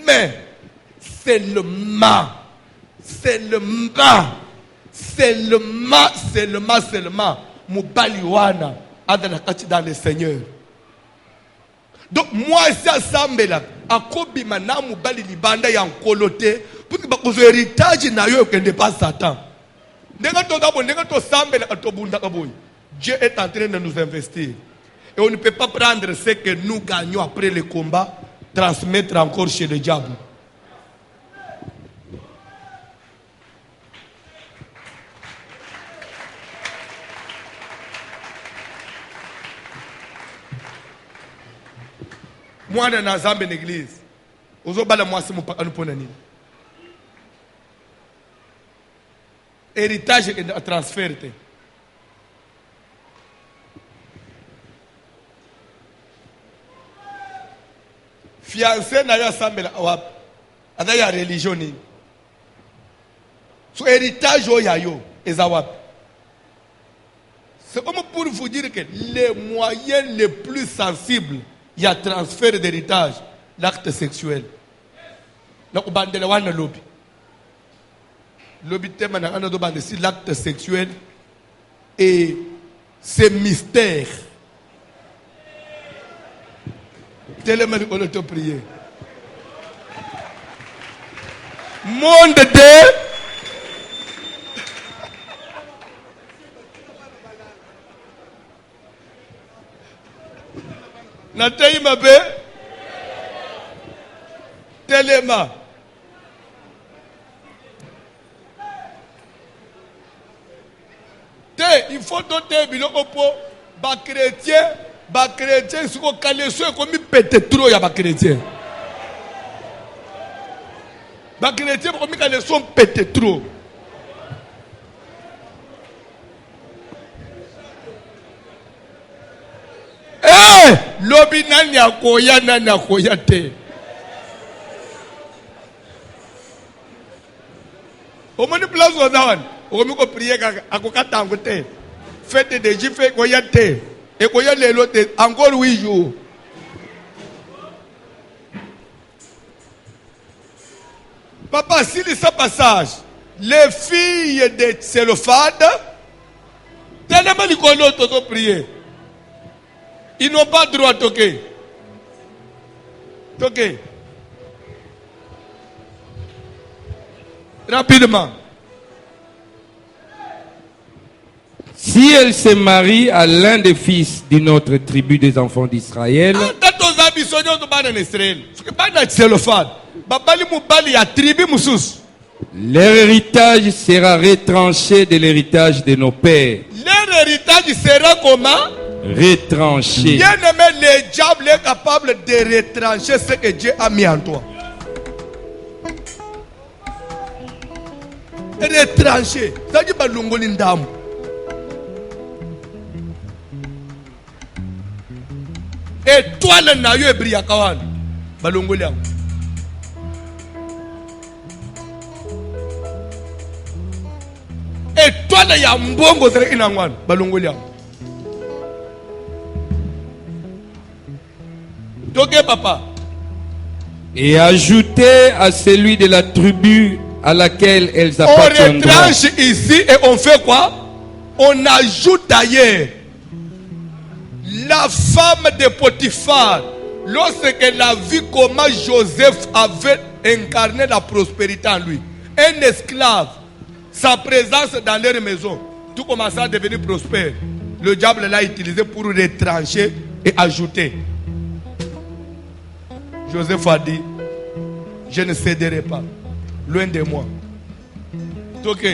Mais seulement mubali wana adana kati dans le Seigneur. Donc moi ça sambela akobima na mubali libanda ya nkolote pour que bakozo héritage na yo kende pas Satan. Ndenga to sambela to bunda kaboy. Dieu est en train de nous investir. Et on ne peut pas prendre ce que nous gagnons après le combat, transmettre encore chez le diable. Moi, dans la Zambie l'église, aux autres, moi, c'est mon papa, nous prenons. Héritage et transfert. Fiancé n'a pas Zambie la avec la religion. So héritage au yayo et zawap. C'est comme pour vous dire que les moyens les plus sensibles. Il y a transfert d'héritage, l'acte sexuel. L'acte sexuel et c'est mystère. Tellement qu'on a prié. Monde de Nathalie Mabé Téléma il faut doter biloko po ba chrétien siko kaleso comme pété trop ya ba chrétien comme kaleso pété trop. Lobi nani akoya te. Au moins place au dawan, au moins prier akokata ngote. Fête de jife koya te. Et koya lelo te encore 8 jours. Papa, s'il y a ce passage, les filles de Tsélophade, tellement ils connaissent prier. Ils n'ont pas droit à toquer. Toquer. Rapidement. Si elle se marie à l'un des fils d'une autre tribu des enfants d'Israël, Leur héritage sera retranché de l'héritage de nos pères. Leur héritage sera comment? Retranché. Bien aimé, le diable est capable de retrancher ce que Dieu a mis en toi. Retrancher. C'est-à-dire que l'ongoli ndam. Et toi le nayo et brillakawan. Balongoli. Et toi le yambongo tere inangwan. Balongoli. Ok papa. Et ajouter à celui de la tribu à laquelle elles On appartiendront. retranche ici et on fait quoi? On ajoute ailleurs. La femme de Potiphar, lorsqu'elle a vu comment Joseph avait incarné la prospérité en lui, un esclave, sa présence dans leur maison, tout commençait à devenir prospère. Le diable l'a utilisé pour retrancher et ajouter. Joseph a dit, je ne céderai pas, loin de moi. Ok.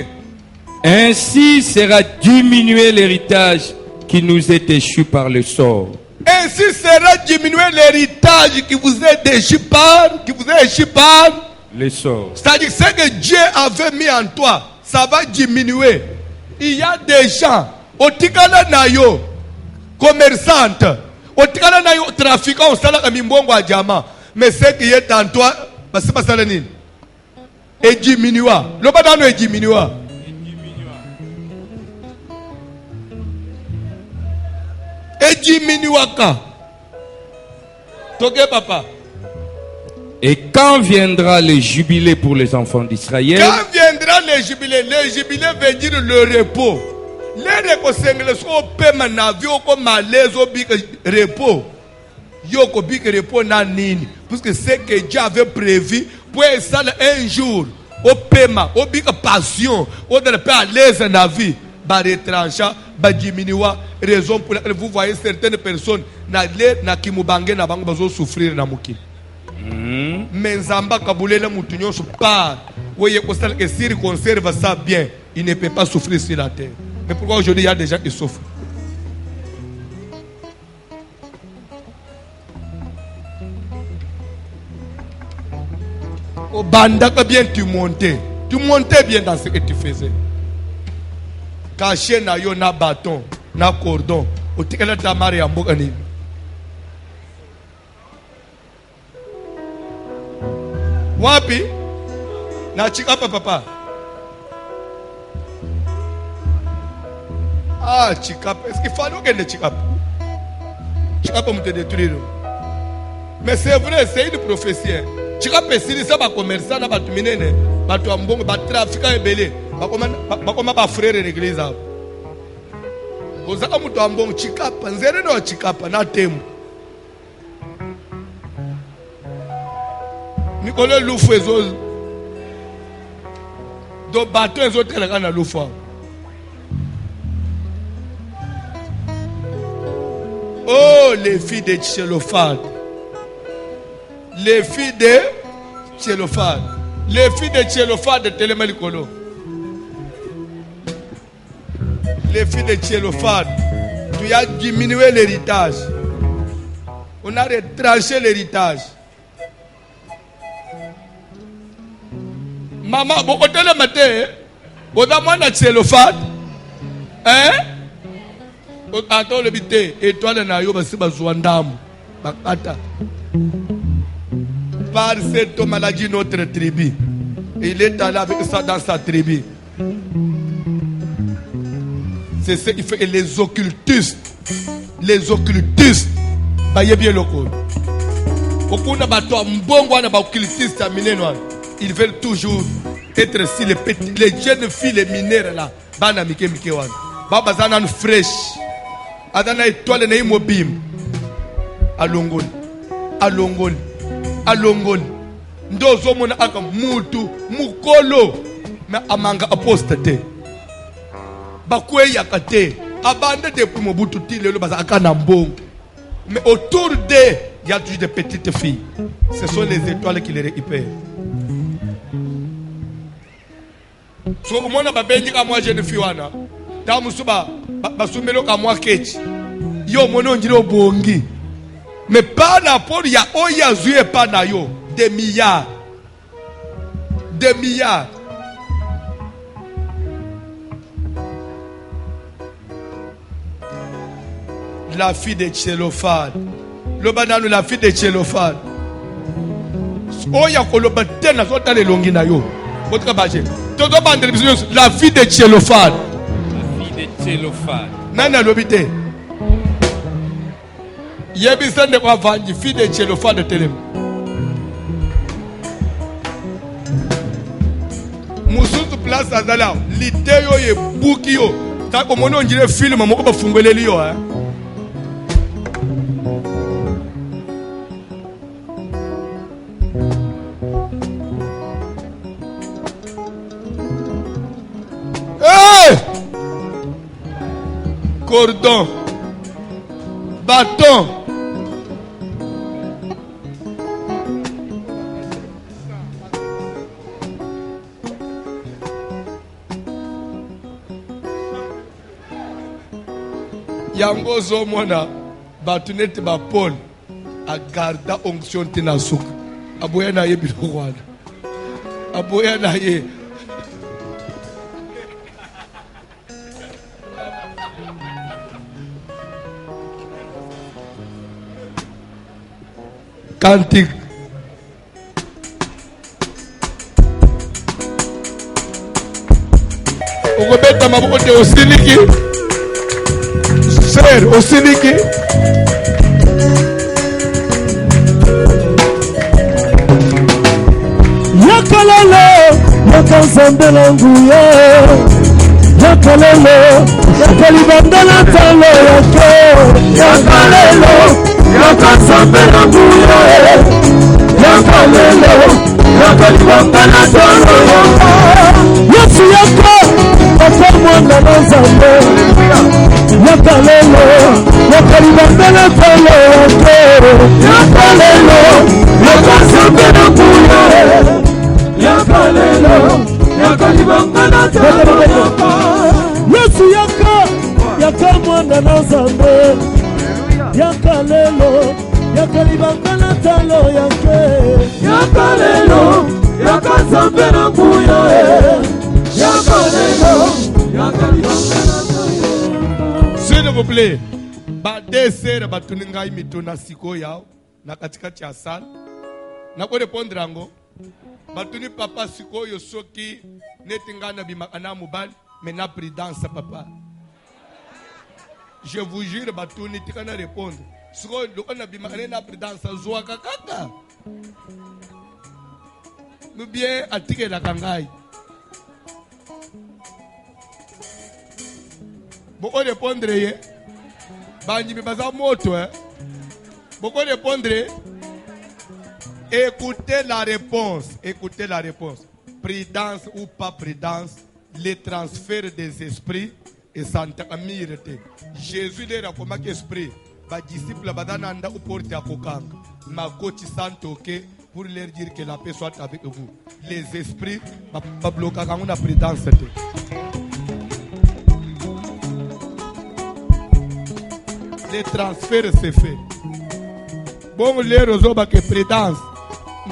Ainsi sera diminué l'héritage qui nous est échu par le sort. Ainsi sera diminué l'héritage qui vous est échu par, Le sort. C'est-à-dire ce que Dieu avait mis en toi, ça va diminuer. Il y a des gens, au tikala nayo, commerçante, au tikala nayo, trafiquant, au salaka mimbongo à diamant. Mais ce qui est en toi, c'est pas ça le nid. Et diminuera. Le badano est diminuera. Et diminuera. Toke papa. Et quand viendra le jubilé pour les enfants d'Israël? Quand viendra le jubilé veut dire le repos. Les recosengle sont paiement navio comme malaise au big repos. Yoko big repos na nini. Parce que c'est que Dieu avait prévu pour ça un jour. Au paiement, au big passion, au de la paix à l'aise dans la vie. Ba retrancha, ba diminuer. Raison pour laquelle vous voyez certaines personnes na kimubange na bango bazo souffrir na muki. Mais Zamba Kaboulé Moutignon se part. Oui, il que s'il conserve ça bien, il ne peut pas souffrir sur la terre. Mais pourquoi aujourd'hui il y a des gens qui souffrent? Au Bandaka bien tu montais bien dans ce que tu faisais. Caché na yo na bâton, na cordon. Au tikala tamari ambokani. Wapi? Na chikapa papa. Ah, chikapa. Est-ce qu'il fallait que le chikapa? Chikapa me te détruire. Mais c'est vrai, c'est une prophétie. Chikapa c'est ça, ba commerçant, na ba tuminene, ba tuambongo, ba trafiquant ebele. Ba koma ba frère de l'église. Ozaka mutu ambongo chikapa, nzere no chikapa na tembo. Nicolas Loufou ezo do bateau ezo teleka na Loufou. Oh, les filles de Tchélophane. Les filles de Tchélophane. Les filles de Tchélophane de Télémalikolo. Les filles de Tchélophane. Tu as diminué l'héritage. On a retranché l'héritage. Maman, beaucoup de le matin, vous avez un Tchélophane. Hein? Attends le bité. Étoile na yo basi bazouandam. Bakata. Par cette maladie notre tribu. Il est allé avec ça dans sa tribu. C'est ce qui fait que les occultistes, baye bien le coup. Okuna bato mbongo na ba occultistes amineno. Ils veulent toujours être si les jeunes filles, les mineurs là, bana mike wan. Baba zana fresh. Adana étoile na imobim. Alongoli. Ndozo mona aka mutu mukolo mais amanga apostate. Bakwe yakate abande depuis Mobutu tile le bazaka na mbongo. Mais autour d'eux, il y a toujours des petites filles. Ce sont les étoiles qui les récupèrent. So umona babengi ka moi jeune fille wana. Ta musuba basumelo ka moi kechi. Yo mono njiro bongi. Mais pas na pour ya oya zuye pas na yo des milliards. Des milliards. La fille de Tchélophane. Lobananu la fille de Tchélophane. Oya koloba tena sota le longi na yo. Votre baje. Toto bandel la fille de Tchélophane. La fille de Tchélophane. Nana lobite. Yebi sande kwa vanji fille de Tchélophane de Telem. Musutu place azala. Lite yo ye buki yo. Ta komono on dirait film moko ba fungoleli yo hein. Cordon, bâton, yango zomona batunete ba Paul a garda onction tina suka aboya na ye bilokwana aboya na ye Cantique. Ukobeta maboko te osiniki. Ser osiniki. Yakalele, yakanzambela nguye. Yakalele, yakalibandana talo yake. Yakalele. Yakanzambela nguye. Yakalele, yakalibandana talo yake. Yesu yako, yakamwanda na zambe. Yakalele, yakalibandana talo yake. Yakalele, yakanzambela nguye. Yakalele, yakalibandana talo yake. Yesu yako, yakamwanda na zambe. Yakalelo, yakalibangana talo yake. Yakalelo, yakazambena kuya. Yakalelo, yakalibangana talo. S'il vous plaît, ba desera batuninga imituna siko yao na katikati ya sala. Na ko répondre ango. Batuni papa siko yo soki netingana bimakana mubali mais na prudence papa. Je vous jure, Batouni, tu peux répondre. Si on a bien prudence, zoa kakaka. Nous bien attirer la kangaï. Beaucoup répondre, Bani Baza moto, beaucoup répondre. Écoutez la réponse. Écoutez la réponse. Prudence ou pas prudence, les transferts des esprits. Et Santa Amirete. Jésus leur a comme esprit. Les disciples badananda ou porte à Kokang. Ma coach santoke pour leur dire que la paix soit avec vous. Les esprits, ma bloquer quand on a prudence. Les transferts c'est fait. Bon les réseaux que prudence.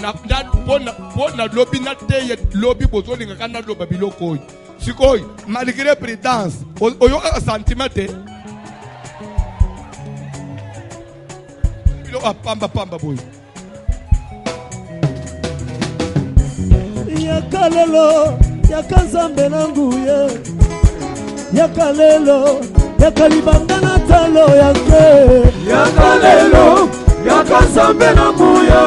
Na pona lobby na te lobby bozo ninga kana loba biloko. Sikoi, malgré prudence, oyo a sentiment te. Bilo apamba pamba boy. Yakalelo, yakazambe na nguye. Yakalelo, yakalibangana talo yake. Yakalelo, yakazambe na nguye.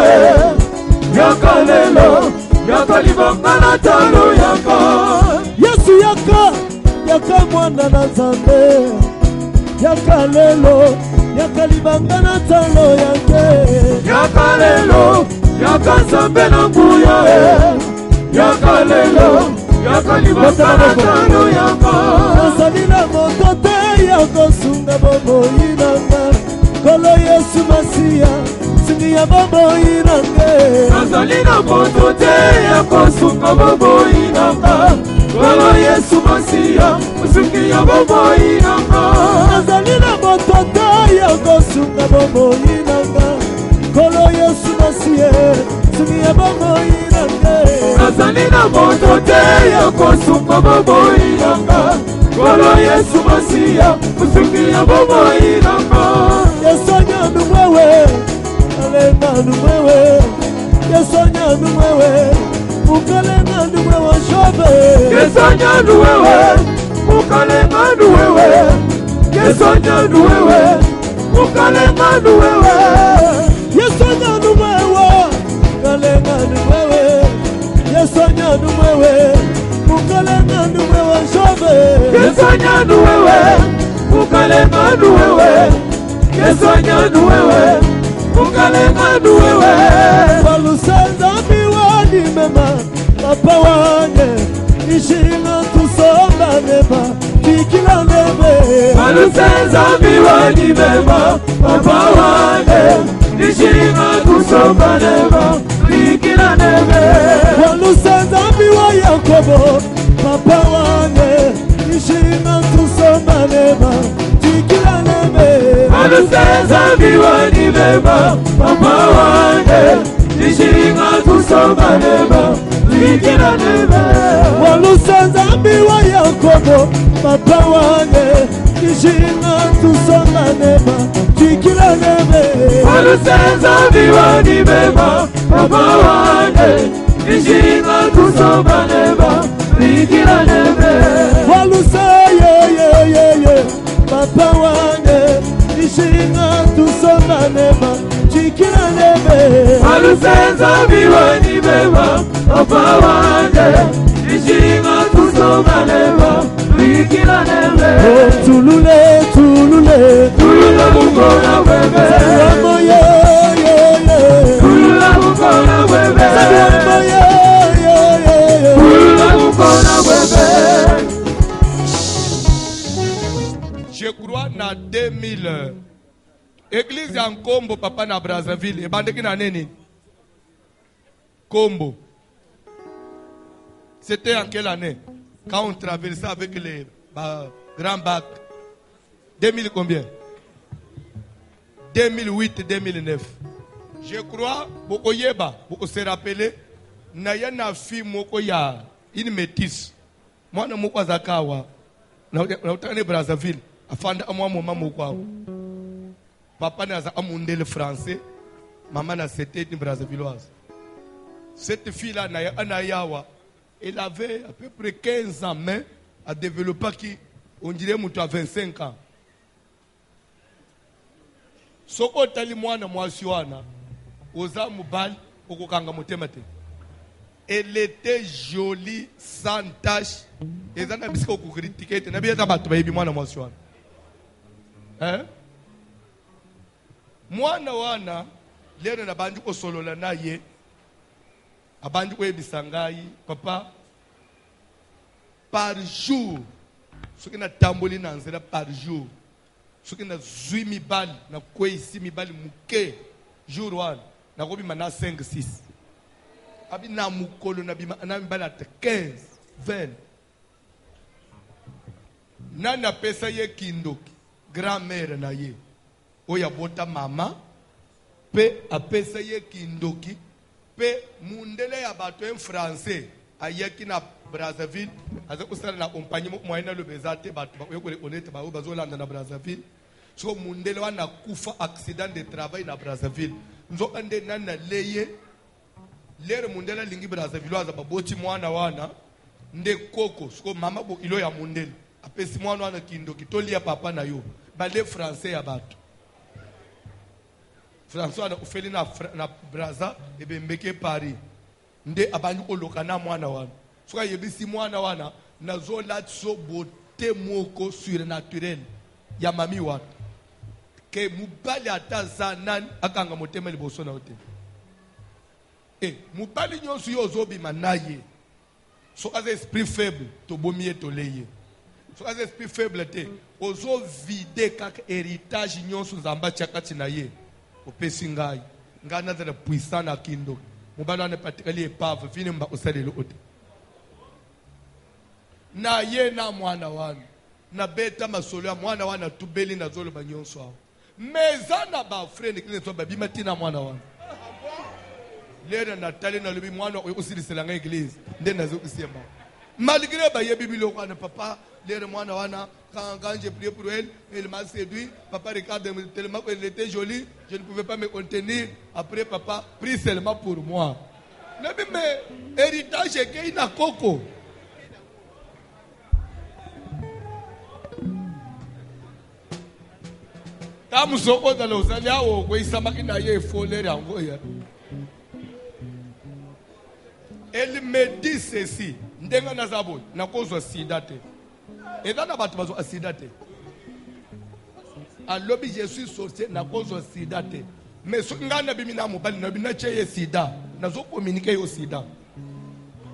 Yakalelo, yakalibangana talo yake. Yesu yaka, yaka mwana na zambe. Yakalelo, yakalibangana talo yake. Yakalelo, yakazambe na nguye. Yakalelo, yakalibangana talo yake. Nazalina moto te yakosunga bobo inanga. Kolo Yesu Masia, singia bobo inanga. Nazalina moto te yakosunga bobo inanga. Kolo Yesu Masiya Musungi ya bomo inanga Nazali na moto te ya kosunga bomo inanga Kolo Yesu Masiya Musungi ya bomo inanga Nazali na moto te ya kosunga bomo inanga Kolo Yesu Masiya Musungi ya bomo inanga Yesu nyandu mwewe Alenga mwewe Yesu nyandu mwewe Mukalenga mwewe shobe Yesu nyandu wewe Mukalenga wewe Yesu nyandu wewe Mukalenga wewe Yesu nyandu wewe Mukalenga wewe Yesu nyandu wewe Mukalenga wewe shobe Yesu nyandu wewe Mukalenga wewe Yesu nyandu wewe Mukalenga wewe Walusenza miwani mema Papa wange Ishina tusonga neba Fikila nebe Walusenza miwani mema Papa wange Ishina tusonga neba Fikila nebe Walusenza miwa Yakobo Papa wange Ishina tusonga neba Fikila nebe Walusenza miwani mema Papa wange Ishina tusonga neba Fikila nebe Walusenza miwa Yakobo Papa wange Ishina tusonga neba Fikila nebe Walusenza miwa mema Papa wange Ishina tusonga neba Fikila nebe Waluseye Papa wange Ishina tusonga neba Fikila nebe Walusenza miwa mema Papa wange Ishina tusonga neba Fikila nebe Tulule Tulula mukona webe Saduamo ye Tulula mukona webe Saduamo ye Tulula mukona webe. Je crois na 2000 Église en Kombo papa na Brazzaville ebandeki na nini Kombo. C'était en quelle année? Quand on traversait avec les grands bacs. 2000 combien? 2008-2009. Je crois, beaucoup yeba, beaucoup se rappeler, naya na fille moko ya une métisse. Moi na moko zakawa, na utane Brazzaville, afanda amwa mama moko. Papa na za amundele français, maman na c'était une Brazzavilloise. Cette fille-là, Anayawa, elle avait à peu près 15 ans, mais a développé qui, on dirait, à 25 ans. Soko tali mwana mwasiwana, oza mubali, okokanga mutemate. Elle était jolie, sans tache. Et ça n'a pas de critiquer. Elle n'a pas de mwana mwasiwana. Hein? Mwana wana, lero na bandi ko solola na ye. Abandi ko ebisangai, papa. Par jour, ce qui n'a tamboli na nzela par jour. Ce qui n'a zui mi bal, na ko isi mi bal muke. Jour one, na ko bi mana 5 6. Abi na mukolo na bi na mi bal at 15 20. Nana pesa ye kindoki, grand-mère na ye. Oya bota mama pe apesa ye kindoki pe mundele ya bato en français ayeki na Brazzaville aza kusala na compagnie moyena le bezate bato ba yoko honnête ba bazolanda na Brazzaville so mundele wana kufa accident de travail na Brazzaville nzo ande nana leye lere mundele lingi Brazzaville aza baboti mwana wana nde koko so mama bo ilo ya mundele apesi mwana wana kindoki tolia papa na yo bale français ya bato François na ufeli na Brazza ebe mbeke Paris nde abanyu koloka na mwana wana soka yebisi mwana wana na zola tso bote moko surnaturel ya mami wana ke mubali ataza nan akanga motema liboso na ote mubali nyonso yo zobi manaye so as esprit faible to bomie to leye so as esprit faible te ozo vide kaka héritage nyonso nzamba chakati na ye opesi ngai ngana za puissant na kindo mubalo ne particulier epave fini mba osalelo ote na ye na mwana wana na beta masolo ya mwana wana tubeli na zolo banyonso awo meza na ba friend kile so babima tina mwana wana lera natali na lobi mwana usilisela nga église nde nazo kusema malgré ba ye bibilo kana papa lera mwana wana quand j'ai prié pour elle elle m'a séduit papa regarde tellement qu'elle était jolie je ne pouvais pas me contenir après papa prie seulement pour moi nabi mais héritage ke ina koko tamu soko da lozali awo ko isamaki na ye foler yango ya. Elle me dit ceci ndenga nazabo nakozwa sida te ezana batu bazo sida te alobi je suis sorcier nakozwa sida te mais so ngana bimina mobali na bina cheye sida nazo communiquer yo sida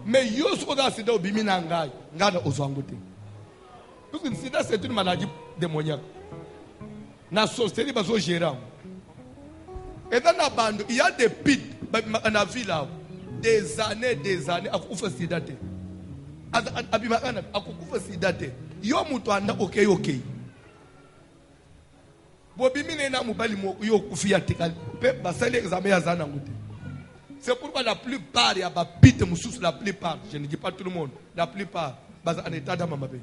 mais yo so da sida obimina ngai ngana ozwango te parce que sida c'est une maladie démoniaque na sorcellerie bazo gérer ezana bando il y a des pits na ville là des années akufa sida te abimakana akufa sida te yo mutu anda okay bobimine na mobali moko yo kufia tekali pe basali examen ya zana ngote. C'est pourquoi la plupart ya ba pite mususu la plupart je ne dis pas tout le monde la plupart basa en état d'amamabe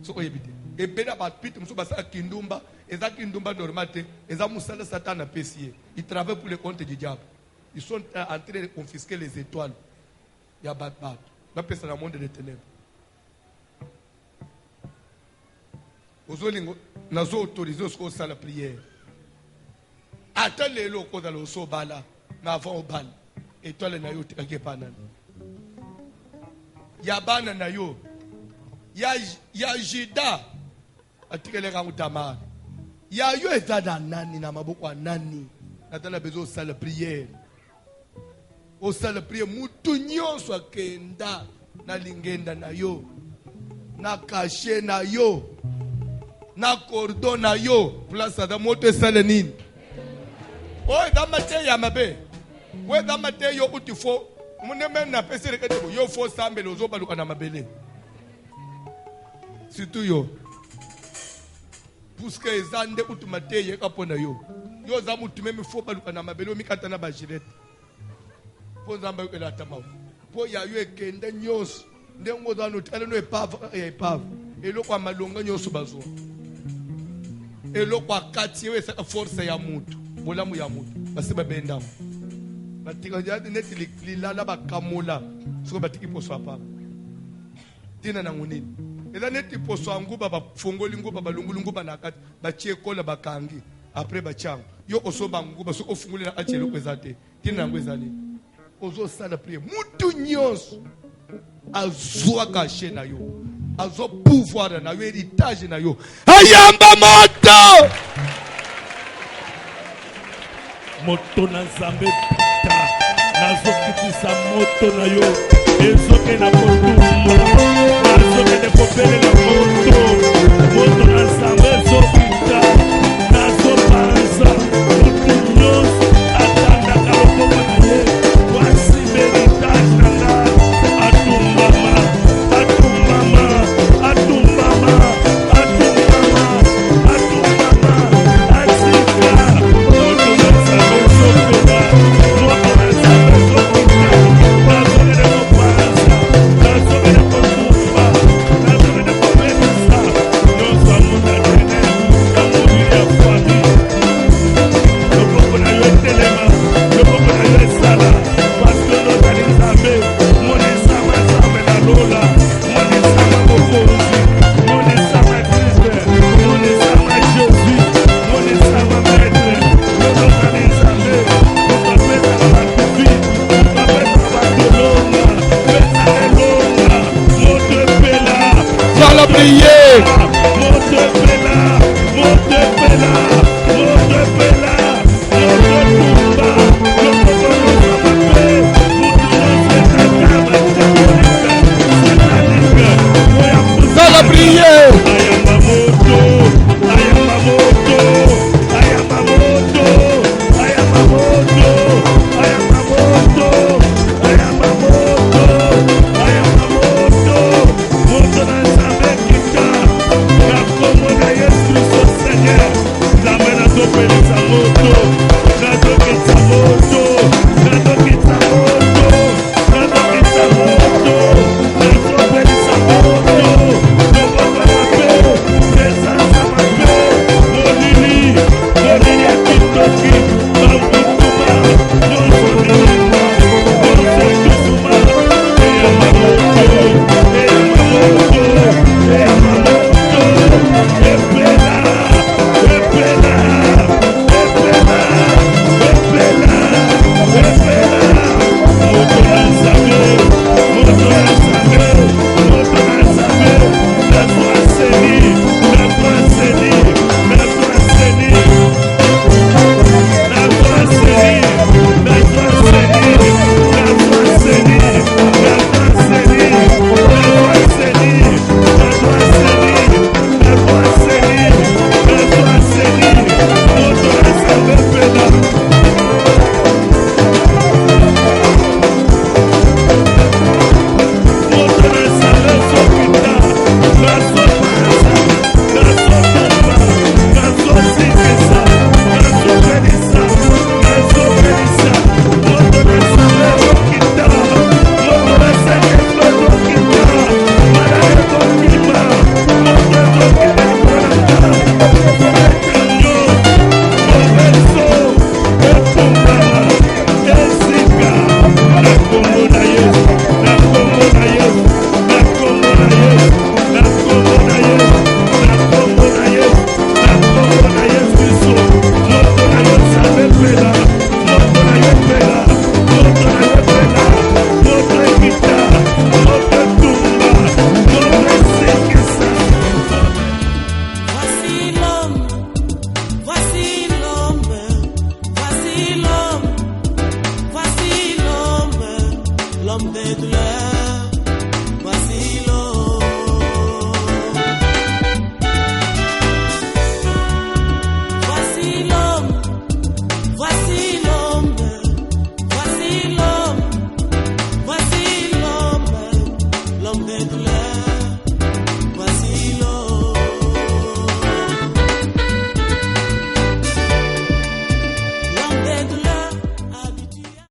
so oyebite et bena ba pite mususu basa kindumba eza kindumba normal te eza musala satana pesier il travaille pour le compte du diable. Ils sont en train de confisquer les étoiles. Il y a bat. La personne dans le monde des ténèbres. Nous avons autorisé à la prière. Attends les locaux dans le sobala. Nous avons au bal. Étoile na yo tikake panan. Ya bana na yo. Ya jida. Atikele ka mutamar. Ya yo etada nani na maboko nani. Natana besoin de la prière. Au sala prière mutu nyonso akenda na lingenda na yo na caché na yo na cordon na yo place da moto sala nini o da mate ya mabe we da mate yo utifo muneme na pesere kete yo fo sambe lozo baluka na mabele surtout yo puisque ezande utumate ye kapona yo za mutu meme fo baluka na mabele mi katana ba jirete nzamba yo elata mawu po ya yo ekende nyonso ndengo za no tele no epave eloko ya malonga nyonso bazwa eloko akati yo esaka force ya mutu bolamu ya mutu basi babenda batika jadi neti lilala bakamola soko batiki poso apa tina na ngunini ela neti poso nguba bafongoli nguba balungulu nguba nakati bachie kola bakangi après bachango yo osoba nguba soko funguli na achelo kwezate tina na kwezali ozo sala prière mutu nyonso azwa caché na yo azo pouvoir na yo héritage na yo ayamba moto moto na zambe pita nazo kitisa moto na yo ezoke na kotumba nazoke de kopele na moto na zambe zo pita nazo panza mutu nyonso atanda kaloko na ye. Voici l'héritage nanga atumbama atika moto na zambe sopela moto na zambe sopita nazoke de kopanza nazoke de kotumba nazoke de kopelisa nyonso amonda tene moto